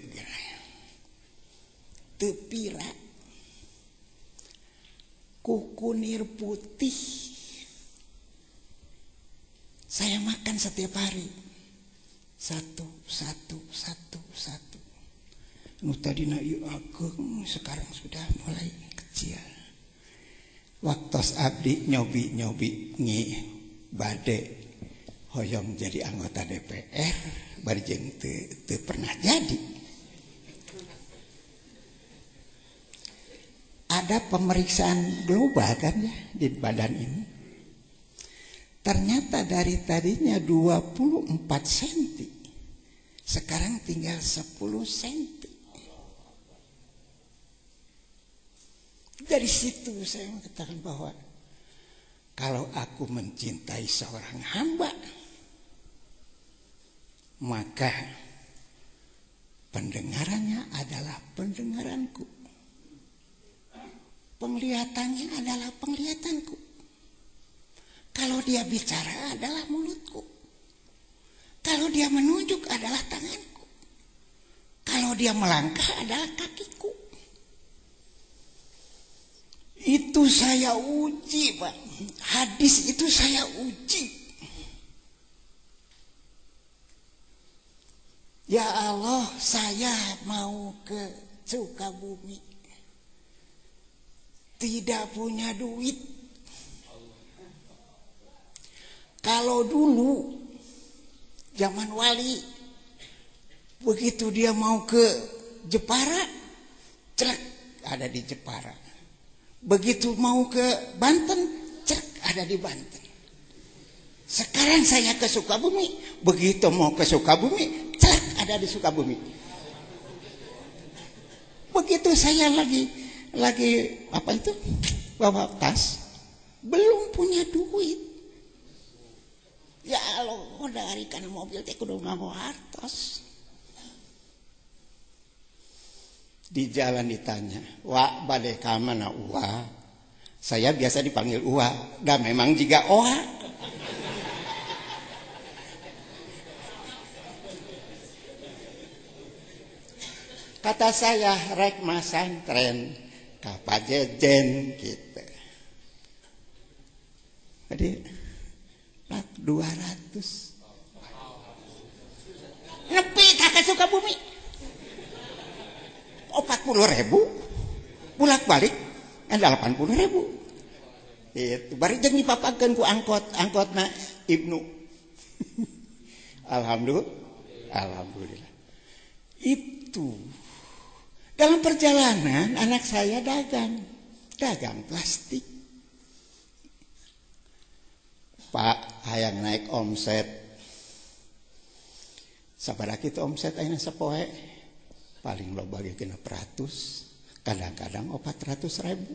tepira, kukunir putih, saya makan setiap hari, satu. Tadina ieu ageng, sekarang sudah mulai kecil. Waktos abdi nyobi ngi bade hoyong jadi anggota DPR, barjeng teu pernah jadi. Ada pemeriksaan global kan ya di badan ini. Ternyata dari tadinya 24 cm, sekarang tinggal 10 cm. Dari situ saya mengatakan bahwa kalau aku mencintai seorang hamba, maka pendengarannya adalah pendengaranku, penglihatannya adalah penglihatanku, kalau dia bicara adalah mulutku, kalau dia menunjuk adalah tanganku, kalau dia melangkah adalah kakiku. Itu saya uji, Pak. Hadis itu saya uji. Ya Allah, saya mau ke Sukabumi, tidak punya duit. Kalau dulu zaman wali, begitu dia mau ke Jepara, celek ada di Jepara. Begitu mau ke Banten, celek ada di Banten. Sekarang saya ke Sukabumi, begitu mau ke Sukabumi, celek ada di Sukabumi. Begitu saya lagi apa itu, bawa tas, belum punya duit. Ya Allah, dari kan mobil teh kudu ngabawa hartos. Di jalan ditanya, "Wak, bade ka mana Uwa?" Saya biasa dipanggil Uwa, dan memang juga Oha. Kata saya, rek masantren ka Pajejen gitu. Jadi 200 nepi kakak Sukabumi 40.000 bulak balik 80.000 itu bari jeung dipapakeun ku angkotna Ibnu. Alhamdulillah itu dalam perjalanan anak saya dagang plastik. Pak, hayang naik omset. Sabaraha kitu omset ayeuna sapoe? Paling loba ge 600, kadang-kadang 400.000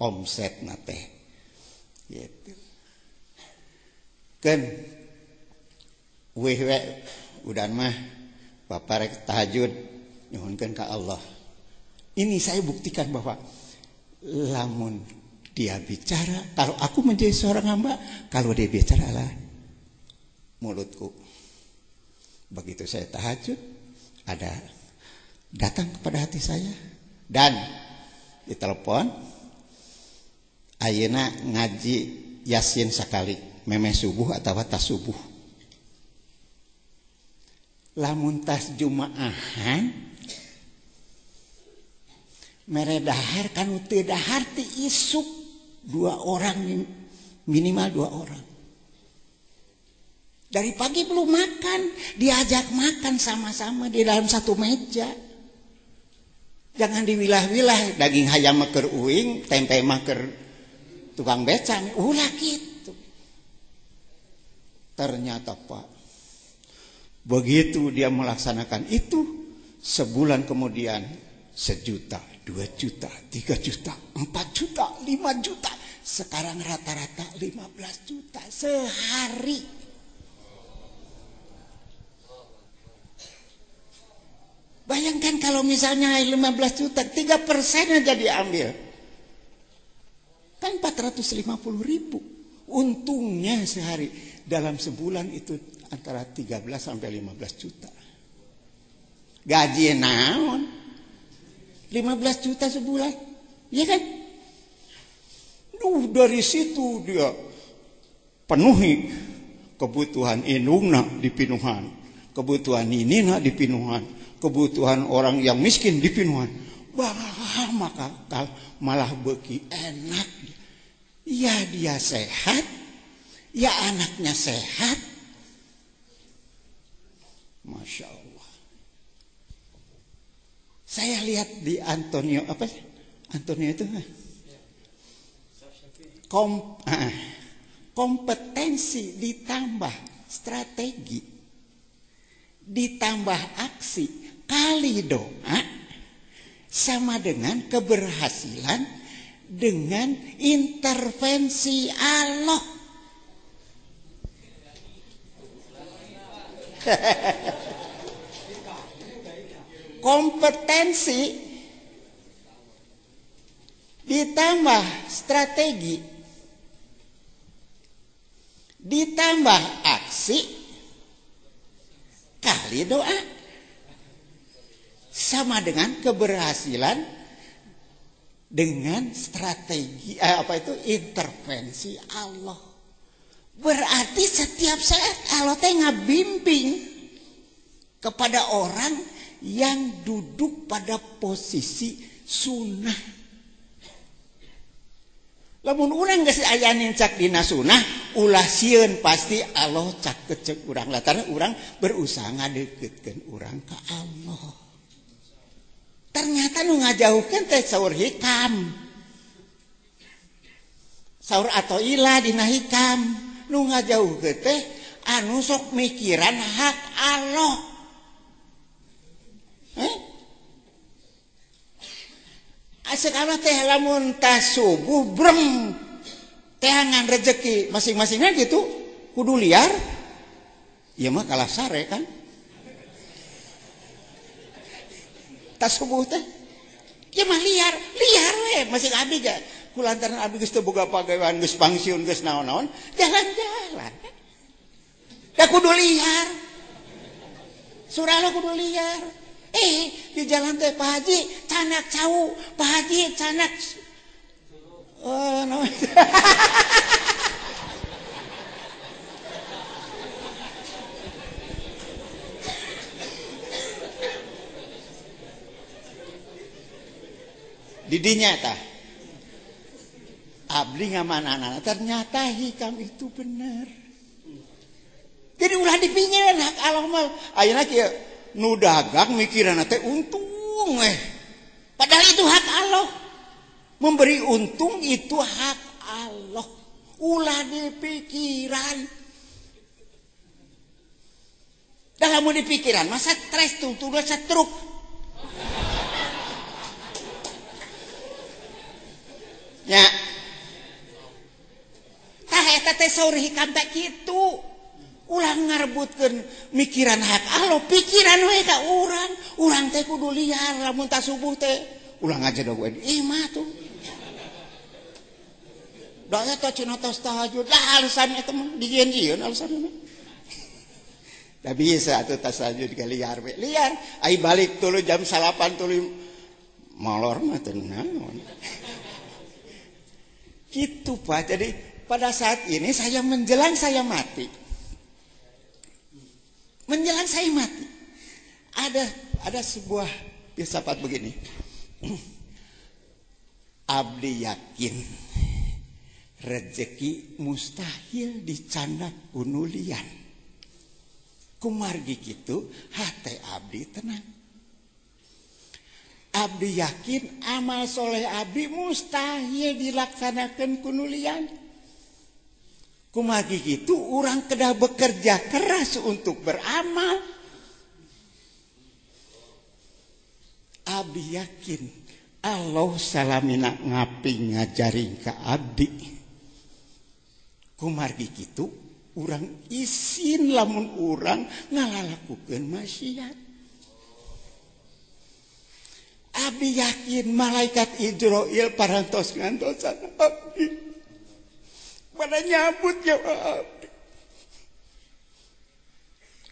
omsetna teh. Gitu. Keun we udan mah Bapak rek tahajud nyuhunkeun ka Allah. Ini saya buktikan bahwa lamun dia bicara, kalau aku menjadi seorang hamba, kalau dia bicara adalah mulutku. Begitu saya tahajud, ada datang kepada hati saya dan ditelepon, ayeuna ngaji Yasin sakali, memeh subuh atau tas subuh. Lamun tas Jumaahan, mere dahar kanu teu dahar ti isuk 2 orang, minimal 2 orang. Dari pagi belum makan, diajak makan sama-sama di dalam satu meja. Jangan diwilah-wilah, daging hayam mah keur uing, tempe mah keur tukang beca, ulah gitu. Ternyata Pak, begitu dia melaksanakan itu, sebulan kemudian 1 juta, 2 juta, 3 juta, 4 juta, 5 juta. Sekarang rata-rata 15 juta sehari. Bayangkan kalau misalnya 15 juta, 3% aja diambil. Kan 450.000. Untungnya sehari. Dalam sebulan itu antara 13 sampai 15 juta. Gaji naon? 15 juta sebulan. Iya kan? Dari situ dia penuhi kebutuhan indungna di Pinuhan, kebutuhan ninina di Pinuhan, kebutuhan orang yang miskin di Pinuhan. Bah, maka malah beki enak. Ya dia sehat, ya anaknya sehat. Masya Allah. Saya lihat di Antonio itu kompetensi ditambah strategi ditambah aksi kali doa sama dengan keberhasilan dengan intervensi Allah. Kompetensi ditambah strategi ditambah aksi kali doa sama dengan keberhasilan dengan strategi intervensi Allah. Berarti setiap saat Allah teh ngabimbing kepada orang yang duduk pada posisi sunnah. Lamun urang geus aya nincak dina sunah ulah sieun pasti Allah caket cek urang lantaran urang berusaha ngadeukeutkeun urang ka Allah. Ternyata nu ngajauhkeun teh saur hikam. Saur atau ila dina hikam nu ngajauhkeun teh anu sok mikiran hak Allah. Sekarang teh lamun tas subuh breng tehangan rezeki masing-masingnya gitu kudu liar ya mah kalah sare kan tas subuh teh ya mah liar we masing abdi ga kulantaran abdi geus teu boga pagawean geus pangsiun geus naon-naon jalan-jalan da kudu liar surah kudu liar. Di jalan teh Pak Haji canak cau, Pak Haji canak no. Didinya tah abdi ngamanana ternyata hikam itu benar. Jadi ulah dipinyeun hak Allah mah ayeuna kieu nu dagang mikiran teh untung padahal itu hak Allah. Memberi untung itu hak Allah. Ulah dipikiran. Dah mau dipikiran masa stres tuh udah setruk. Ya. Tah eta teh saur hikam teh kitu. Ulah ngarebutkeun mikiran hak Allah, pikiran we ka urang teh kudu liar lamun tas subuh teh ulah ngajedog we imah tuh da eta cenah tos tahajud lah alasan eta mah dijieun alasanna da bisa atuh tas tahajud ka liar we liar ai balik tuluy jam 8 tuluy molor mah teu naon kitu Pak. Jadi pada saat ini saya menjelang saya mati ada sebuah filsafat begini. Abdi yakin rezeki mustahil dicandak unulian. Kumargi kitu hate abdi tenang. Abdi yakin amal soleh abdi mustahil dilaksanakan kunulian. Kumagi gitu orang kedah bekerja keras untuk beramal. Abdi yakin Allah salamina ngapi ngajaring ka abdi. Kumargi gitu orang isin lamun orang ngalalakukeun maksiat. Abdi yakin malaikat Israil parantos ngantosan abdi. Pada nyambut ya abdi.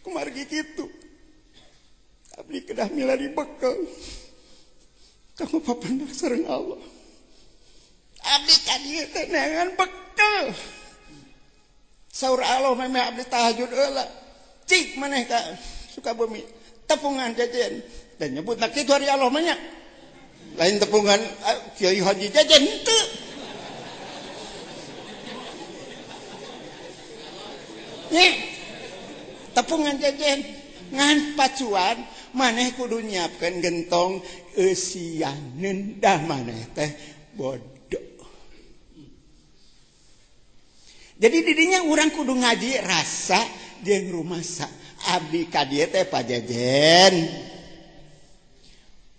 Kumargi gitu. Abdi kedah milari bekal. Kamu papandah sareng Allah. Abdi kadieu teh neangan bekal. Saur Allah meme abdi tahajud heula. Cik maneh ka Sukabumi. Tepungan jajan. Dan nyebutna kitu hari Allah mah nya. Lain tepungan Kiai Haji jajan teu. Tepungan jajan ngan pacuan maneh kudu nyiapkeun gentong eusianeun dah maneh teh bodoh. Jadi didinya urang kudu ngaji rasa jeung rumasa. Abdi ka dieu teh pajajen.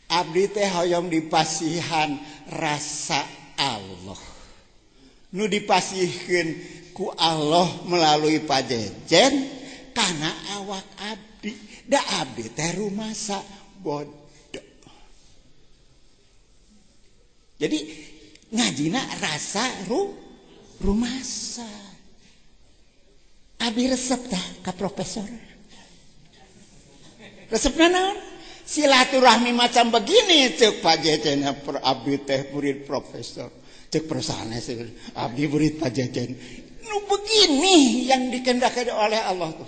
Abdi teh hoyong dipasihan rasa Allah. Nu dipasihkeun ku Allah melalui pajejen karena awak abdi da abdi teh rumasa bodoh. Jadi ngajina rasa rumasa. Abdi resep dah ka profesor. Resepna naon? Silaturahmi macam begini cek pajejen abdi teh murid profesor. Cek perusahaannya abdi murid pajejen. Nu begini yang dikehendaki oleh Allah tuh.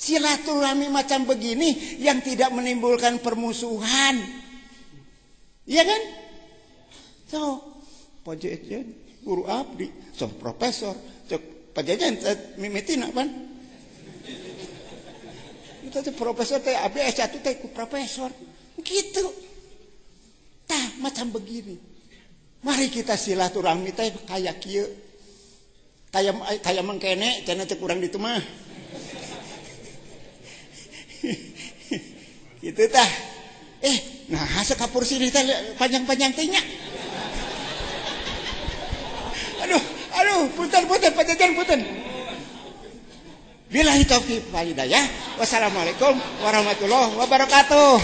Silaturahmi macam begini yang tidak menimbulkan permusuhan. Iya kan? So, pajejen guru abdi sok profesor cek pajajan mimitina pan kita teh profesor teh abdi S1 teh ku profesor gitu tah macam begini mari kita silaturahmi teh kayak kieu kayak mengkene cenah teh kurang ditu mah gitu tah nah hasa kapur sirih teh panjang-panjang teh nya aduh punten pajajan punten billahi taufiq wal hidayah wassalamualaikum warahmatullahi wabarakatuh.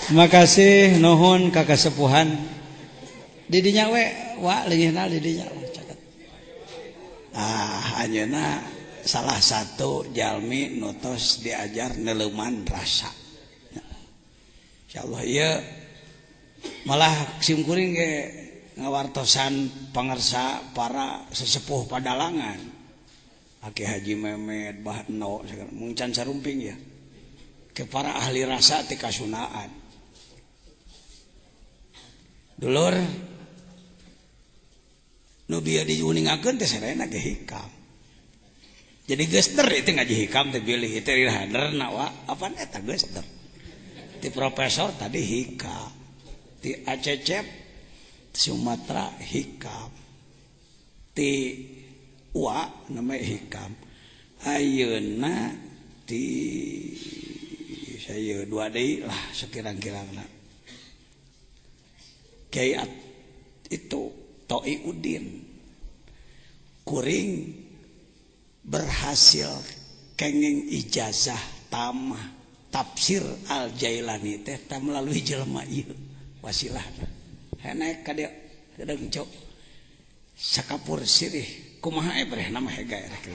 Terima kasih nuhun ka kasepuhan didinya we wa leungitna didinya caket anjeunna salah satu jalmi nutos diajar neleuman rasa insyaallah ieu malah simkuring ge ngawartosan pangarsa para sesepuh Padalangan Aki Haji Memet Bahno mung can sarumping ya ke para ahli rasa ti kasunaan dulur nu bieu diuningakeun teh sarena ge hikam jadi gester itu ngaji hikam teh bilih teh haderna wa apaan eta gester ti profesor tadi hikam ti Acecep Sumatera hikam ti Wa namanya hikam ayeuna ti saya dua deui lah sekirang-kirangna Kiai itu Toi Udin kuring berhasil kenging ijazah tamah tafsir Al-Jailani teh melalui jelema ieu wasilahna naik ka dia kadang cok sakapur sirih kumaha breh nama hega rek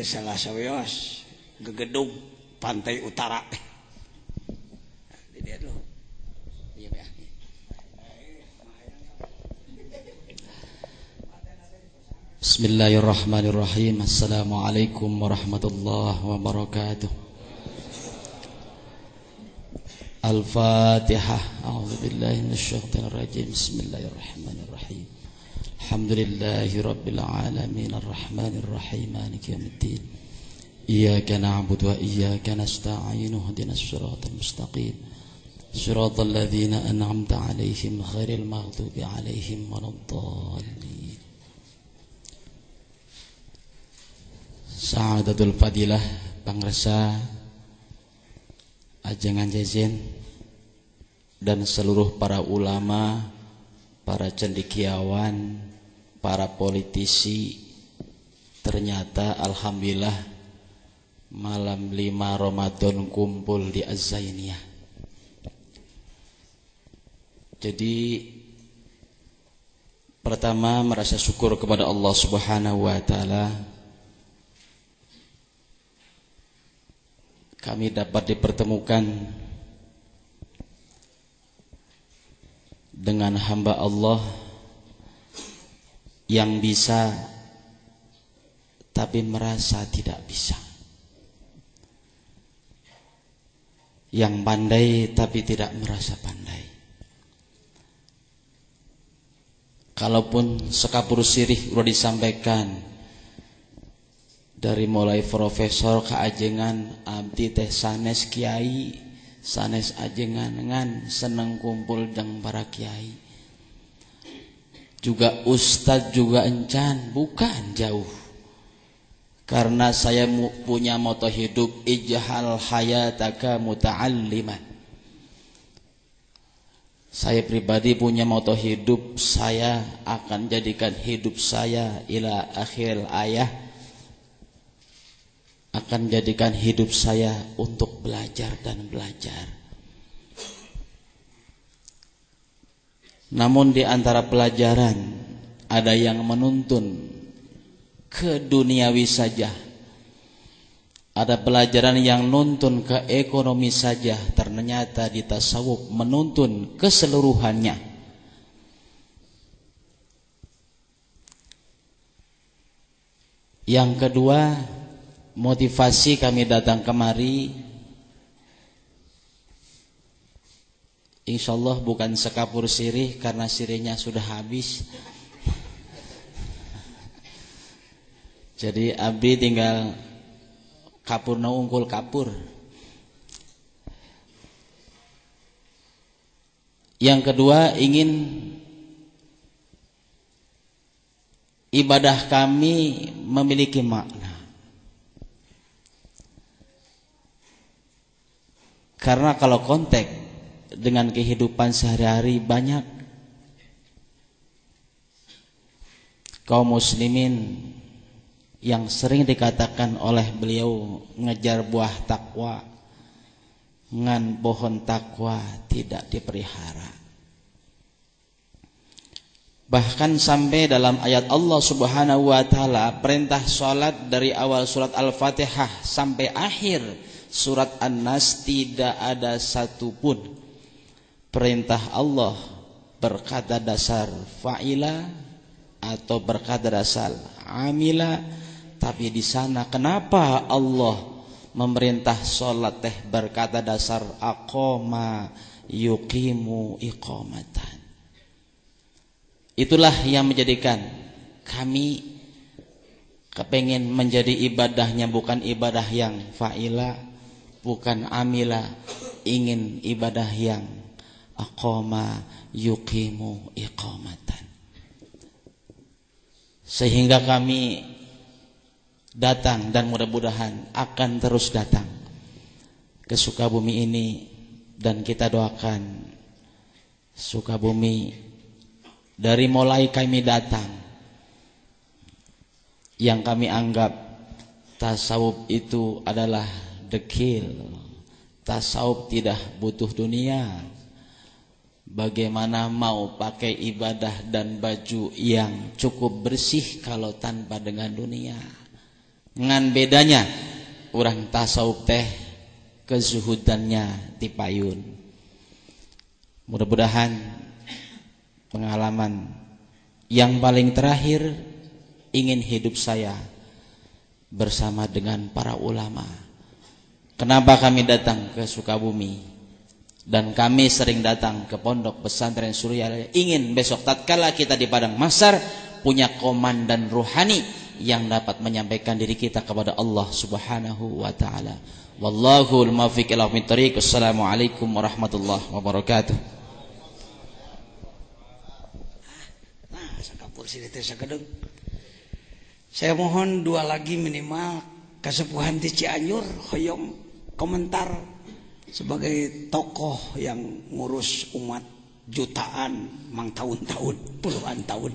salah saweos gegedung pantai utara di dia dulu iya ya
Bismillahirrahmanirrahim. Assalamualaikum warahmatullahi wabarakatuh. Al-Fatihah. A'udzubillahi minasyaitonir rajim. Bismillahirrahmanirrahim. Alhamdulillahi rabbil alamin arrahmanir rahim maliki yaumiddin. Iyyaka na'budu wa iyyaka nasta'in ihdinas siratal mustaqim. Siratal ladzina an'amta 'alaihim ghairil maghdubi 'alaihim waladdallin. Sa'adatul fadilah pangresa ajengan jejen dan seluruh para ulama, para cendekiawan, para politisi. Ternyata alhamdulillah malam 5 Ramadan kumpul di Az-Zainiyah. Jadi pertama merasa syukur kepada Allah Subhanahu wa taala kami dapat dipertemukan dengan hamba Allah yang bisa tapi merasa tidak bisa, yang pandai tapi tidak merasa pandai. Kalaupun sekapur sirih sudah disampaikan dari mulai profesor ke ajengan abdi teh sanes kiai sanes ajengan ngan seneng kumpul jeung para kiai juga ustad juga encan bukan jauh karena saya punya moto hidup ijhal hayataka muta'alliman. Saya pribadi punya moto hidup, saya akan jadikan hidup saya ila akhir ayah, akan jadikan hidup saya untuk belajar dan belajar. Namun di antara pelajaran ada yang menuntun ke duniawi saja, ada pelajaran yang nuntun ke ekonomi saja. Ternyata di tasawuf menuntun keseluruhannya. Yang kedua, motivasi kami datang kemari Insyaallah bukan sekapur sirih karena sirihnya sudah habis. Jadi abdi tinggal kapurna unggul kapur. Yang kedua, ingin ibadah kami memiliki makna. Karena kalau konteks dengan kehidupan sehari-hari banyak kaum muslimin yang sering dikatakan oleh beliau ngejar buah takwa, ngan pohon takwa tidak dipelihara. Bahkan sampai dalam ayat Allah Subhanahu wa taala perintah salat dari awal surat Al-Fatihah sampai akhir surat An-Nas tidak ada satupun perintah Allah berkata dasar fa'ila atau berkata dasar amila. Tapi di sana kenapa Allah memerintah sholat teh berkata dasar aqoma yuqimu iqamatan. Itulah yang menjadikan kami kepengen menjadi ibadahnya bukan ibadah yang fa'ila, bukan amila, ingin ibadah yang aqoma yuqimu iqamatan. Sehingga kami datang dan mudah-mudahan akan terus datang ke Sukabumi ini, dan kita doakan Sukabumi dari mulai kami datang yang kami anggap tasawuf itu adalah dekil, tasawuf tidak butuh dunia. Bagaimana mau pakai ibadah dan baju yang cukup bersih kalau tanpa dengan dunia? Ngan bedanya orang tasawuf teh kezuhudannya tipayun. Mudah-mudahan pengalaman yang paling terakhir ingin hidup saya bersama dengan para ulama. Kenapa kami datang ke Sukabumi dan kami sering datang ke Pondok Pesantren Surya? Ingin besok tatkala kita di padang mahsyar punya komandan ruhani yang dapat menyampaikan diri kita kepada Allah Subhanahu wa taala. Wallahul muwaffiq ila aqwamit thoriq. Wassalamualaikum warahmatullahi wabarakatuh.
Nah, sakapur sini teh sakedeng. Saya mohon dua lagi minimal kasepuhan di Cianjur hoyong komentar sebagai tokoh yang ngurus umat jutaan mang tahun-tahun, puluhan tahun.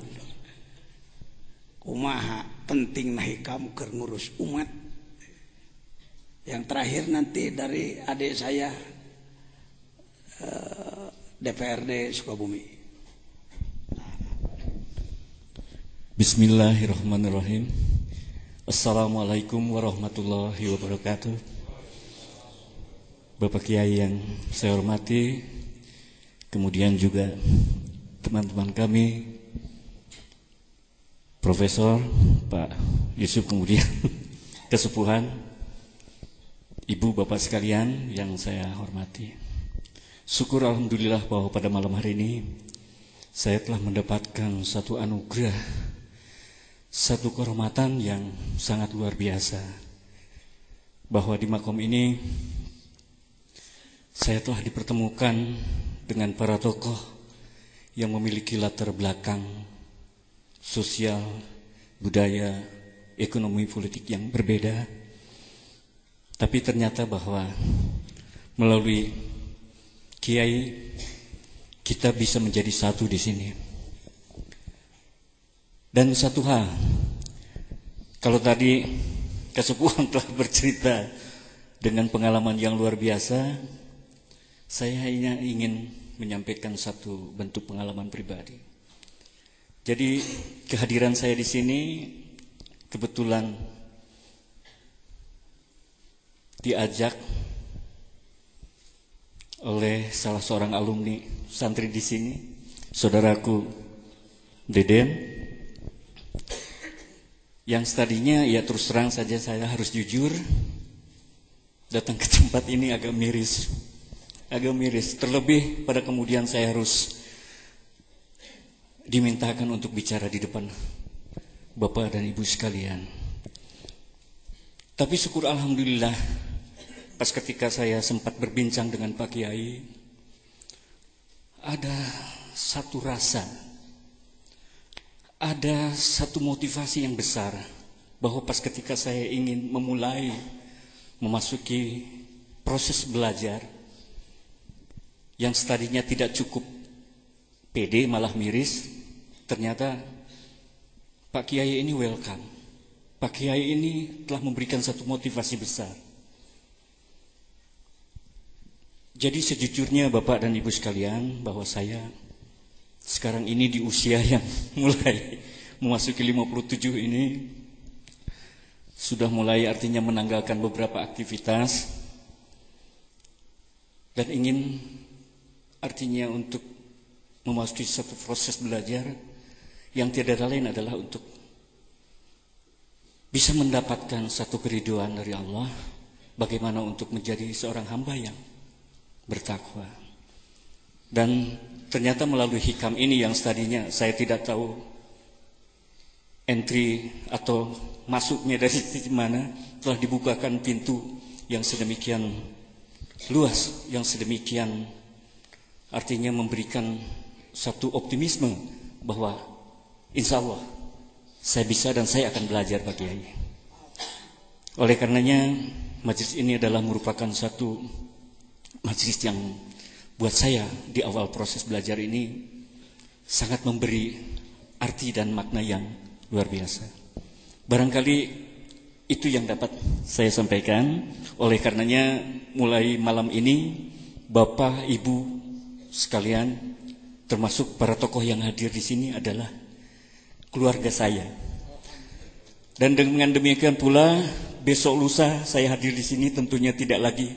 Kumaha penting nahikam keur ngurus umat. Yang terakhir nanti dari adik saya DPRD Sukabumi.
Bismillahirrahmanirrahim. Assalamualaikum warahmatullahi wabarakatuh. Bapak Kiai yang saya hormati, kemudian juga teman-teman kami, Profesor Pak Yusuf, kemudian kesepuhan, ibu bapak sekalian yang saya hormati. Syukur alhamdulillah bahwa pada malam hari ini saya telah mendapatkan satu anugerah, satu kehormatan yang sangat luar biasa, bahwa di makom ini saya telah dipertemukan dengan para tokoh yang memiliki latar belakang sosial, budaya, ekonomi, politik yang berbeda. Tapi ternyata bahwa melalui Kiai kita bisa menjadi satu di sini. Dan satu hal, kalau tadi kesepuhan telah bercerita dengan pengalaman yang luar biasa, saya hanya ingin menyampaikan satu bentuk pengalaman pribadi. Jadi kehadiran saya di sini kebetulan diajak oleh salah seorang alumni santri di sini, saudaraku Deden, yang tadinya ya terus terang saja saya harus jujur, datang ke tempat ini agak miris agak miris. Terlebih pada kemudian saya harus dimintakan untuk bicara di depan Bapak dan Ibu sekalian. Tapi syukur alhamdulillah, pas ketika saya sempat berbincang dengan Pak Kiai, ada satu rasa, ada satu motivasi yang besar, bahwa pas ketika saya ingin memasuki proses belajar yang tadinya tidak cukup pede, malah miris, ternyata Pak Kiai ini welcome. Pak Kiai ini telah memberikan satu motivasi besar. Jadi sejujurnya Bapak dan Ibu sekalian, bahwa saya sekarang ini di usia yang mulai memasuki 57 ini, sudah mulai artinya menanggalkan beberapa aktivitas, dan ingin artinya untuk memasuki satu proses belajar yang tiada lain adalah untuk bisa mendapatkan satu keriduan dari Allah, bagaimana untuk menjadi seorang hamba yang bertakwa. Dan ternyata melalui hikam ini yang tadinya saya tidak tahu entry atau masuknya dari mana, telah dibukakan pintu yang sedemikian luas, yang sedemikian artinya memberikan satu optimisme bahwa insya Allah saya bisa dan saya akan belajar Pak Kiai. Oleh karenanya majelis ini adalah merupakan satu majelis yang buat saya di awal proses belajar ini sangat memberi arti dan makna yang luar biasa. Barangkali itu yang dapat saya sampaikan. Oleh karenanya mulai malam ini Bapak Ibu sekalian, termasuk para tokoh yang hadir di sini adalah keluarga saya. Dan dengan demikian pula besok lusa saya hadir di sini tentunya tidak lagi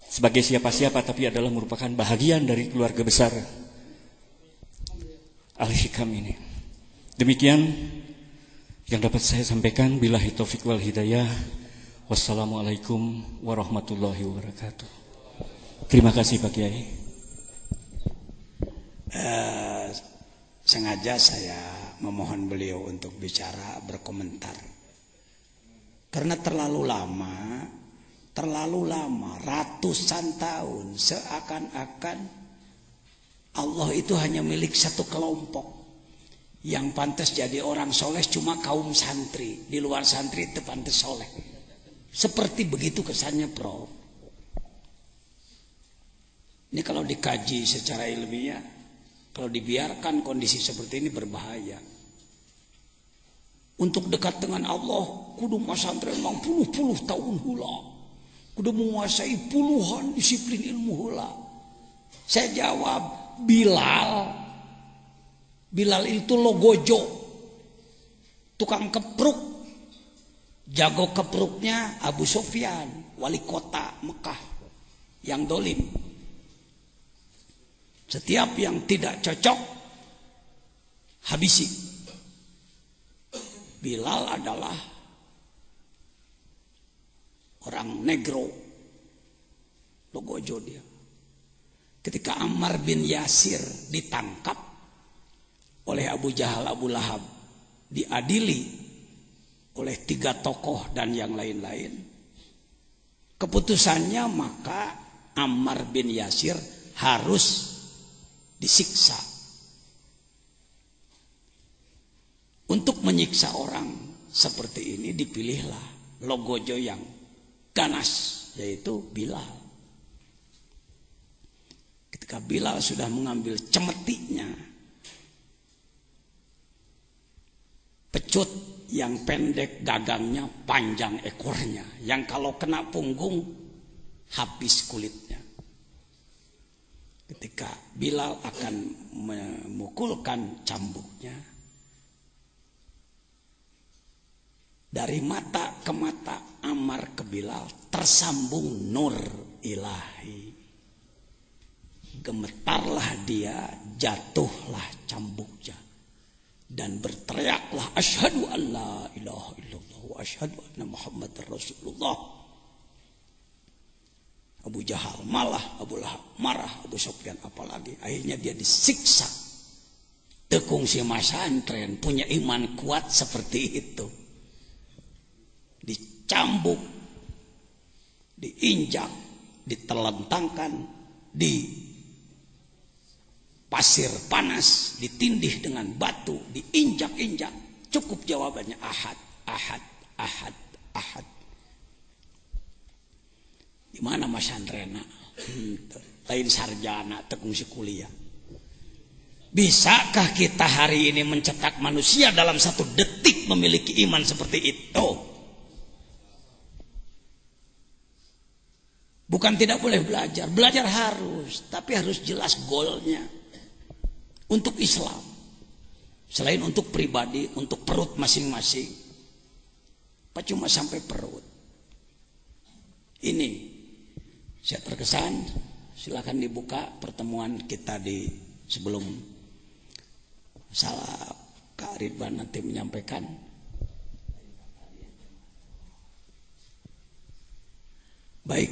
sebagai siapa-siapa, tapi adalah merupakan bahagian dari keluarga besar Al-Hikam ini. Demikian yang dapat saya sampaikan. Billahi taufiq wal hidayah. Wassalamualaikum warahmatullahi wabarakatuh. Terima kasih Pak Kiai.
Sengaja saya memohon beliau untuk bicara, berkomentar, karena terlalu lama, ratusan tahun, seakan-akan Allah itu hanya milik satu kelompok. Yang pantas jadi orang soleh cuma kaum santri, di luar santri itu pantas soleh. Seperti begitu kesannya, Prof. Ini kalau dikaji secara ilmiah, kalau dibiarkan kondisi seperti ini berbahaya. Untuk dekat dengan Allah, kudu masantren memang puluh-puluh tahun hula, kudu menguasai puluhan disiplin ilmu hula. Saya jawab, Bilal itu logojo, tukang kepruk, jago kepruknya Abu Sufyan, wali kota Mekah yang dolim. Setiap yang tidak cocok habisi. Bilal adalah orang negro, logojo dia. Ketika Ammar bin Yasir ditangkap oleh Abu Jahal, Abu Lahab, diadili oleh 3 tokoh dan yang lain-lain, keputusannya maka Ammar bin Yasir harus disiksa. Untuk menyiksa orang seperti ini dipilihlah logojo yang ganas, yaitu Bilal. Ketika Bilal sudah mengambil cemetinya, pecut yang pendek gagangnya, panjang ekornya, yang kalau kena punggung habis kulitnya. Ketika Bilal akan memukulkan cambuknya, dari mata ke mata Ammar ke Bilal tersambung nur ilahi. Gemetarlah dia, jatuhlah cambuknya, dan berteriaklah, asyhadu an la ilaha illallah wa asyhadu anna Muhammadar Rasulullah. Abu Jahal, malah Abu Lahab, marah Abu Sufyan, apalagi akhirnya dia disiksa. Tekung si masantren punya iman kuat seperti itu, dicambuk, diinjak, ditelentangkan di pasir panas, ditindih dengan batu, diinjak-injak. Cukup jawabannya ahad, ahad, ahad, ahad. Di mana masandrena? Lain sarjana, tekung si kuliah. Bisakah kita hari ini mencetak manusia dalam 1 detik memiliki iman seperti itu? Bukan tidak boleh belajar, belajar harus, tapi harus jelas goalnya. Untuk Islam, selain untuk pribadi, untuk perut masing-masing. Apa cuma sampai perut? Ini saya terkesan, silakan dibuka pertemuan kita di sebelum salah Kak Ridwan nanti menyampaikan. Baik.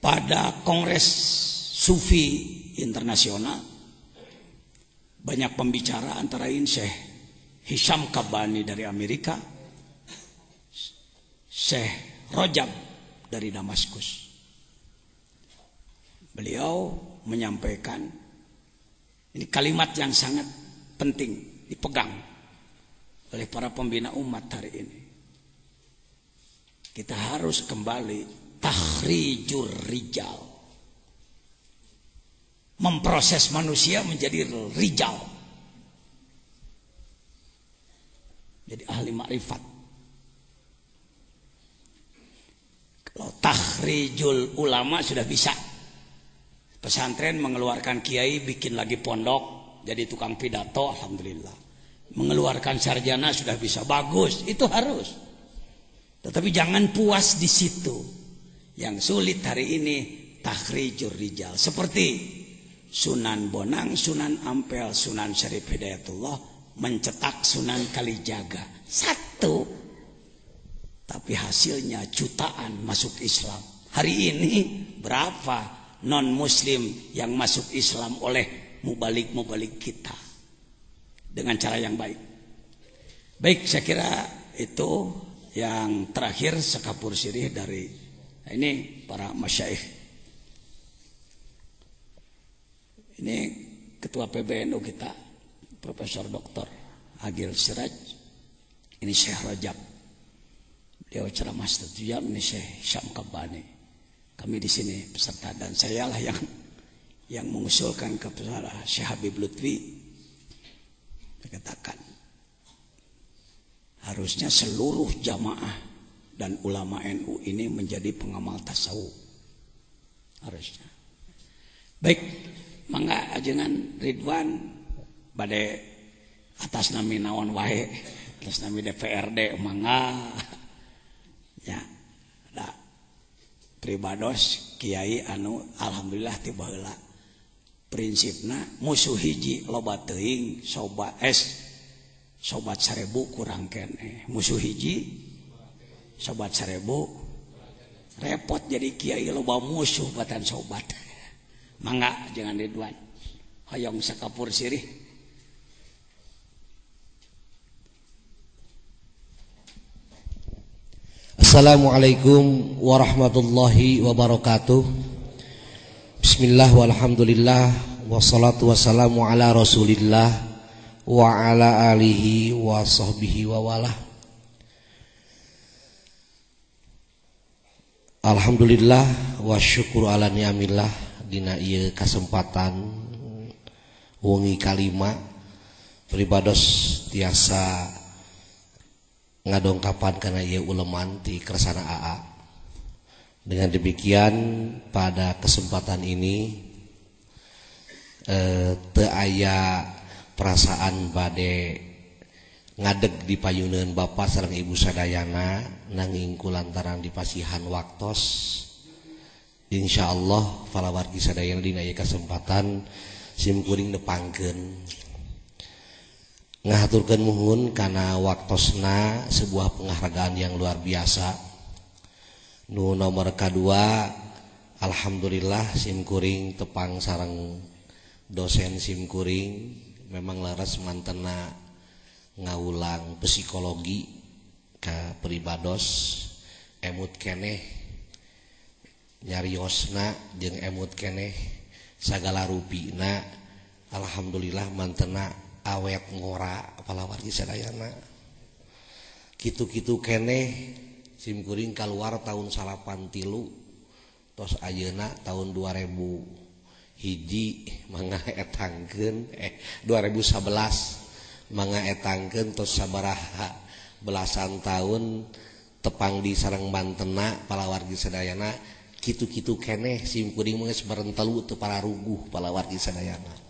Pada Kongres Sufi Internasional banyak pembicara, antara lain Syekh Hisham Kabani dari Amerika, Syekh Rojab dari Damaskus. Beliau menyampaikan, ini kalimat yang sangat penting dipegang oleh para pembina umat hari ini. Kita harus kembali takhrijur rijal, memproses manusia menjadi rijal, jadi ahli makrifat. Kalau takhrijul ulama sudah bisa, pesantren mengeluarkan kiai, bikin lagi pondok, jadi tukang pidato, alhamdulillah. Mengeluarkan sarjana sudah bisa, bagus, itu harus. Tetapi jangan puas di situ. Yang sulit hari ini takhrijur rijal, seperti Sunan Bonang, Sunan Ampel, Sunan Syarif Hidayatullah mencetak Sunan Kalijaga 1, tapi hasilnya jutaan masuk Islam. Hari ini berapa non muslim yang masuk Islam oleh mubalik-mubalik kita dengan cara yang baik. Baik, saya kira itu yang terakhir sekapur sirih dari ini para masyaikh. Ini ketua PBNU kita, Profesor Dr. Agil Siraj. Ini Syekh Rajab, beliau ceramah setuju. Ini Syekh Syam Kabani. Kami di sini peserta, dan saya lah yang mengusulkan kepada Syekh Habib Lutfi. Dikatakan harusnya seluruh jamaah dan ulama NU ini menjadi pengamal tasawuf, harusnya. Baik, mangga ajengan Ridwan bade atas nami naon wae, atas nami DPRD mangga ya. Da pribados kiai anu alhamdulillah tiba heula prinsipna musuh hiji loba teuing, sobat 1000 kurang keneh, musuh hiji sobat 1000 repot, jadi kiai loba musuh batan sobat. Mangga jangan Ridwan hoyong sakapur sirih.
Assalamualaikum warahmatullahi wabarakatuh. Bismillah walhamdulillah wassalatu wassalamu ala rasulillah wa ala alihi wa sahbihi wa walah. Alhamdulillah wa syukur ala ni'amillah dina ieu kasempatan wengi kalima pribados tiasa ngadongkapan kana ieu uleman ti kersana AA. Dengan demikian pada kesempatan ini teu aya perasaan bade ngadeg di payuneun Bapak sareng Ibu sadayana, nanging kulantaran dipasihan waktos insyaallah para wargi sadayana dina ieu kesempatan sim kuring nepangkeun ngahaturkeun muhun kana waktosna sebuah penghargaan yang luar biasa. Nu nomor kadua, alhamdulillah simkuring tepang sareng dosen simkuring memang laras mantena ngaulang psikologi ka peribados emut keneh nyariosna jeung emut keneh sagala rupina. Alhamdulillah mantena awet ngora palawargi sadayana. Kitu-kitu keneh simkuring keluar tahun 83 tos ayeuna tahun 2000 hiji mangga etangkeun 2011 mangga etangkeun tos sabaraha belasan tahun tepang di sareng mantena palawargi sadayana. Kitu-kitu keneh simkuring geus barentelu teu pararuguh palawargi sadayana.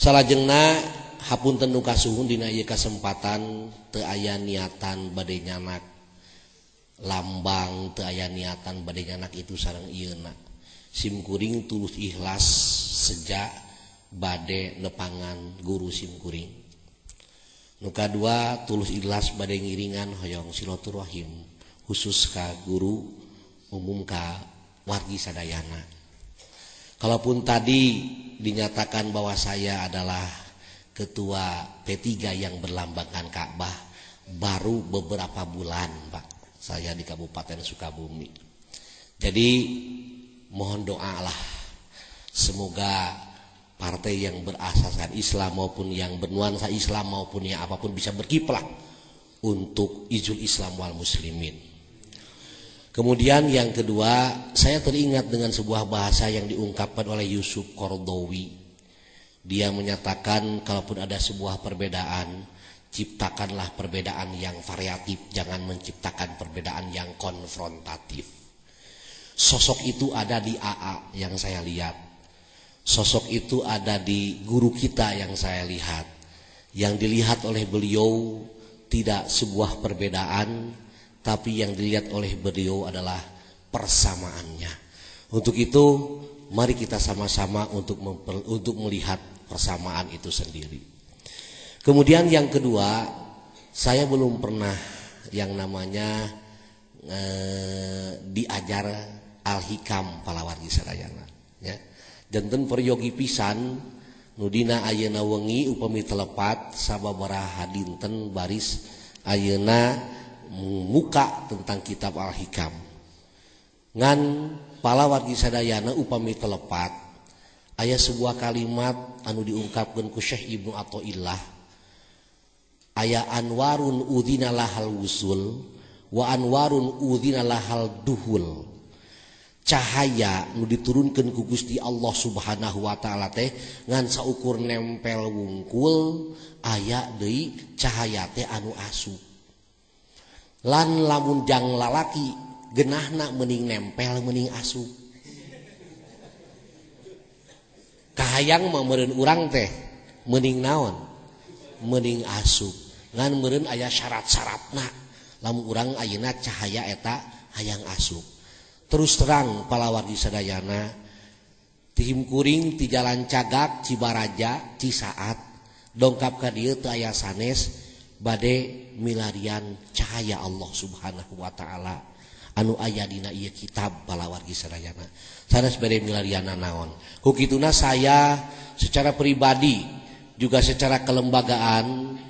Salajengna hapunten nu kasuhun dina ieu kasempatan teu aya niatan bade nyanak lambang, teu aya niatan bade nyanak itu sareng ieuna. Simkuring tulus ikhlas sejak bade nepangan guru simkuring. Nu kadua tulus ikhlas bade ngiringan hoyong silaturahim khusus ka guru umum ka wargi sadayana. Kalaupun tadi dinyatakan bahwa saya adalah ketua P3 yang berlambangkan Ka'bah baru beberapa bulan Pak saya di Kabupaten Sukabumi. Jadi mohon doa lah semoga partai yang berasaskan Islam maupun yang bernuansa Islam maupun yang apapun bisa berkiprah untuk izul Islam wal muslimin. Kemudian yang kedua, saya teringat dengan sebuah bahasa yang diungkapkan oleh Yusuf Qaradawi. Dia menyatakan kalaupun ada sebuah perbedaan, ciptakanlah perbedaan yang variatif, jangan menciptakan perbedaan yang konfrontatif. Sosok itu ada di AA yang saya lihat. Sosok itu ada di guru kita yang saya lihat. Yang dilihat oleh beliau tidak sebuah perbedaan, tapi yang dilihat oleh beliau adalah persamaannya. Untuk itu mari kita sama-sama untuk melihat persamaan itu sendiri. Kemudian yang kedua, saya belum pernah yang namanya diajar al-hikam palawargi sadayana ya. Janten peryogi pisan nudina ayeuna wengi upami telepat sababaraha dinten baris ayeuna muka tentang kitab Al-Hikam ngan palawargi sadayana upami telepat aya sebuah kalimat anu diungkapkeun ku Syekh Ibnu Athaillah aya anwarun udzina lahal wusul wa anwarun udzina lahal duhul. Cahaya nu diturunkeun ku Gusti Allah Subhanahu wa taala teh ngan saukur nempel wungkul aya deui cahaya teh anu asup. Lan lamun jang lalaki genahna mending nempel mending asup. Kahayang mah meureun urang teh mending naon? Mending asup. Ngan meureun aya syarat-syaratna. Lamun urang ayeuna cahaya eta hayang asup. Terus terang palawargi sadayana ti himkuring ti jalan Cagak, Cibaraja, Cisaat dongkap ka dieu teu aya sanes bade milarian cahaya Allah Subhanahu wa taala anu aya dina ieu kitab palawargi sadayana. Sanes bade milarianna naon? Hukituna saya secara pribadi juga secara kelembagaan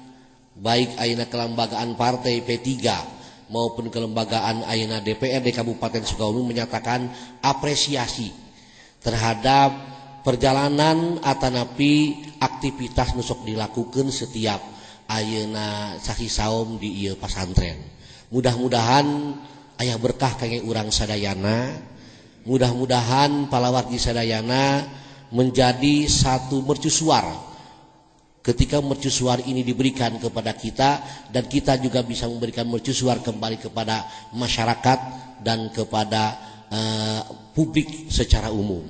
baik ayeuna kelembagaan partai P3 maupun kelembagaan ayeuna DPRD Kabupaten Sukabumi menyatakan apresiasi terhadap perjalanan atanapi aktivitas nusok dilakukan setiap ayeuna sasi saum di ieu pasantren. Mudah-mudahan aya berkah kangge urang sadayana. Mudah-mudahan palawargi sadayana menjadi satu mercusuar. Ketika mercusuar ini diberikan kepada kita dan kita juga bisa memberikan mercusuar kembali kepada masyarakat dan kepada publik secara umum.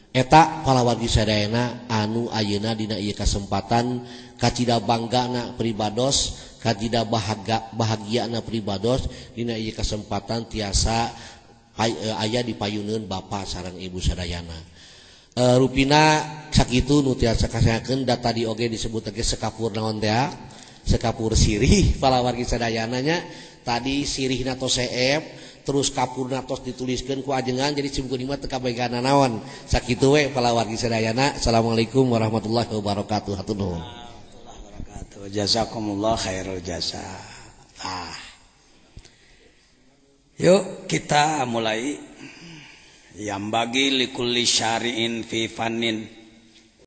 Eta palawargi sadayana anu ayeuna dina ieu kasempatan kacida banggana pribados, kacida bahagiana pribados dina ieu kasempatan tiasa aya di payuneun Bapak sareng Ibu sadayana. rupina sakitu nu tiasa kasayakeun data di oge disebut ge sekapur naon teh sekapur sirih pala wargi sadayana nya tadi sirihna tos seep terus kapurna tos dituliskeun ku ajengan jadi simkuring mah teu kabegana naon sakitu we pala wargi sadayana. Assalamualaikum warahmatullahi wabarakatuh. Hatur nuhun.
Jazakumullah khairul jasa. Yuk kita mulai. Yang bagi likulli syari'in fi fannin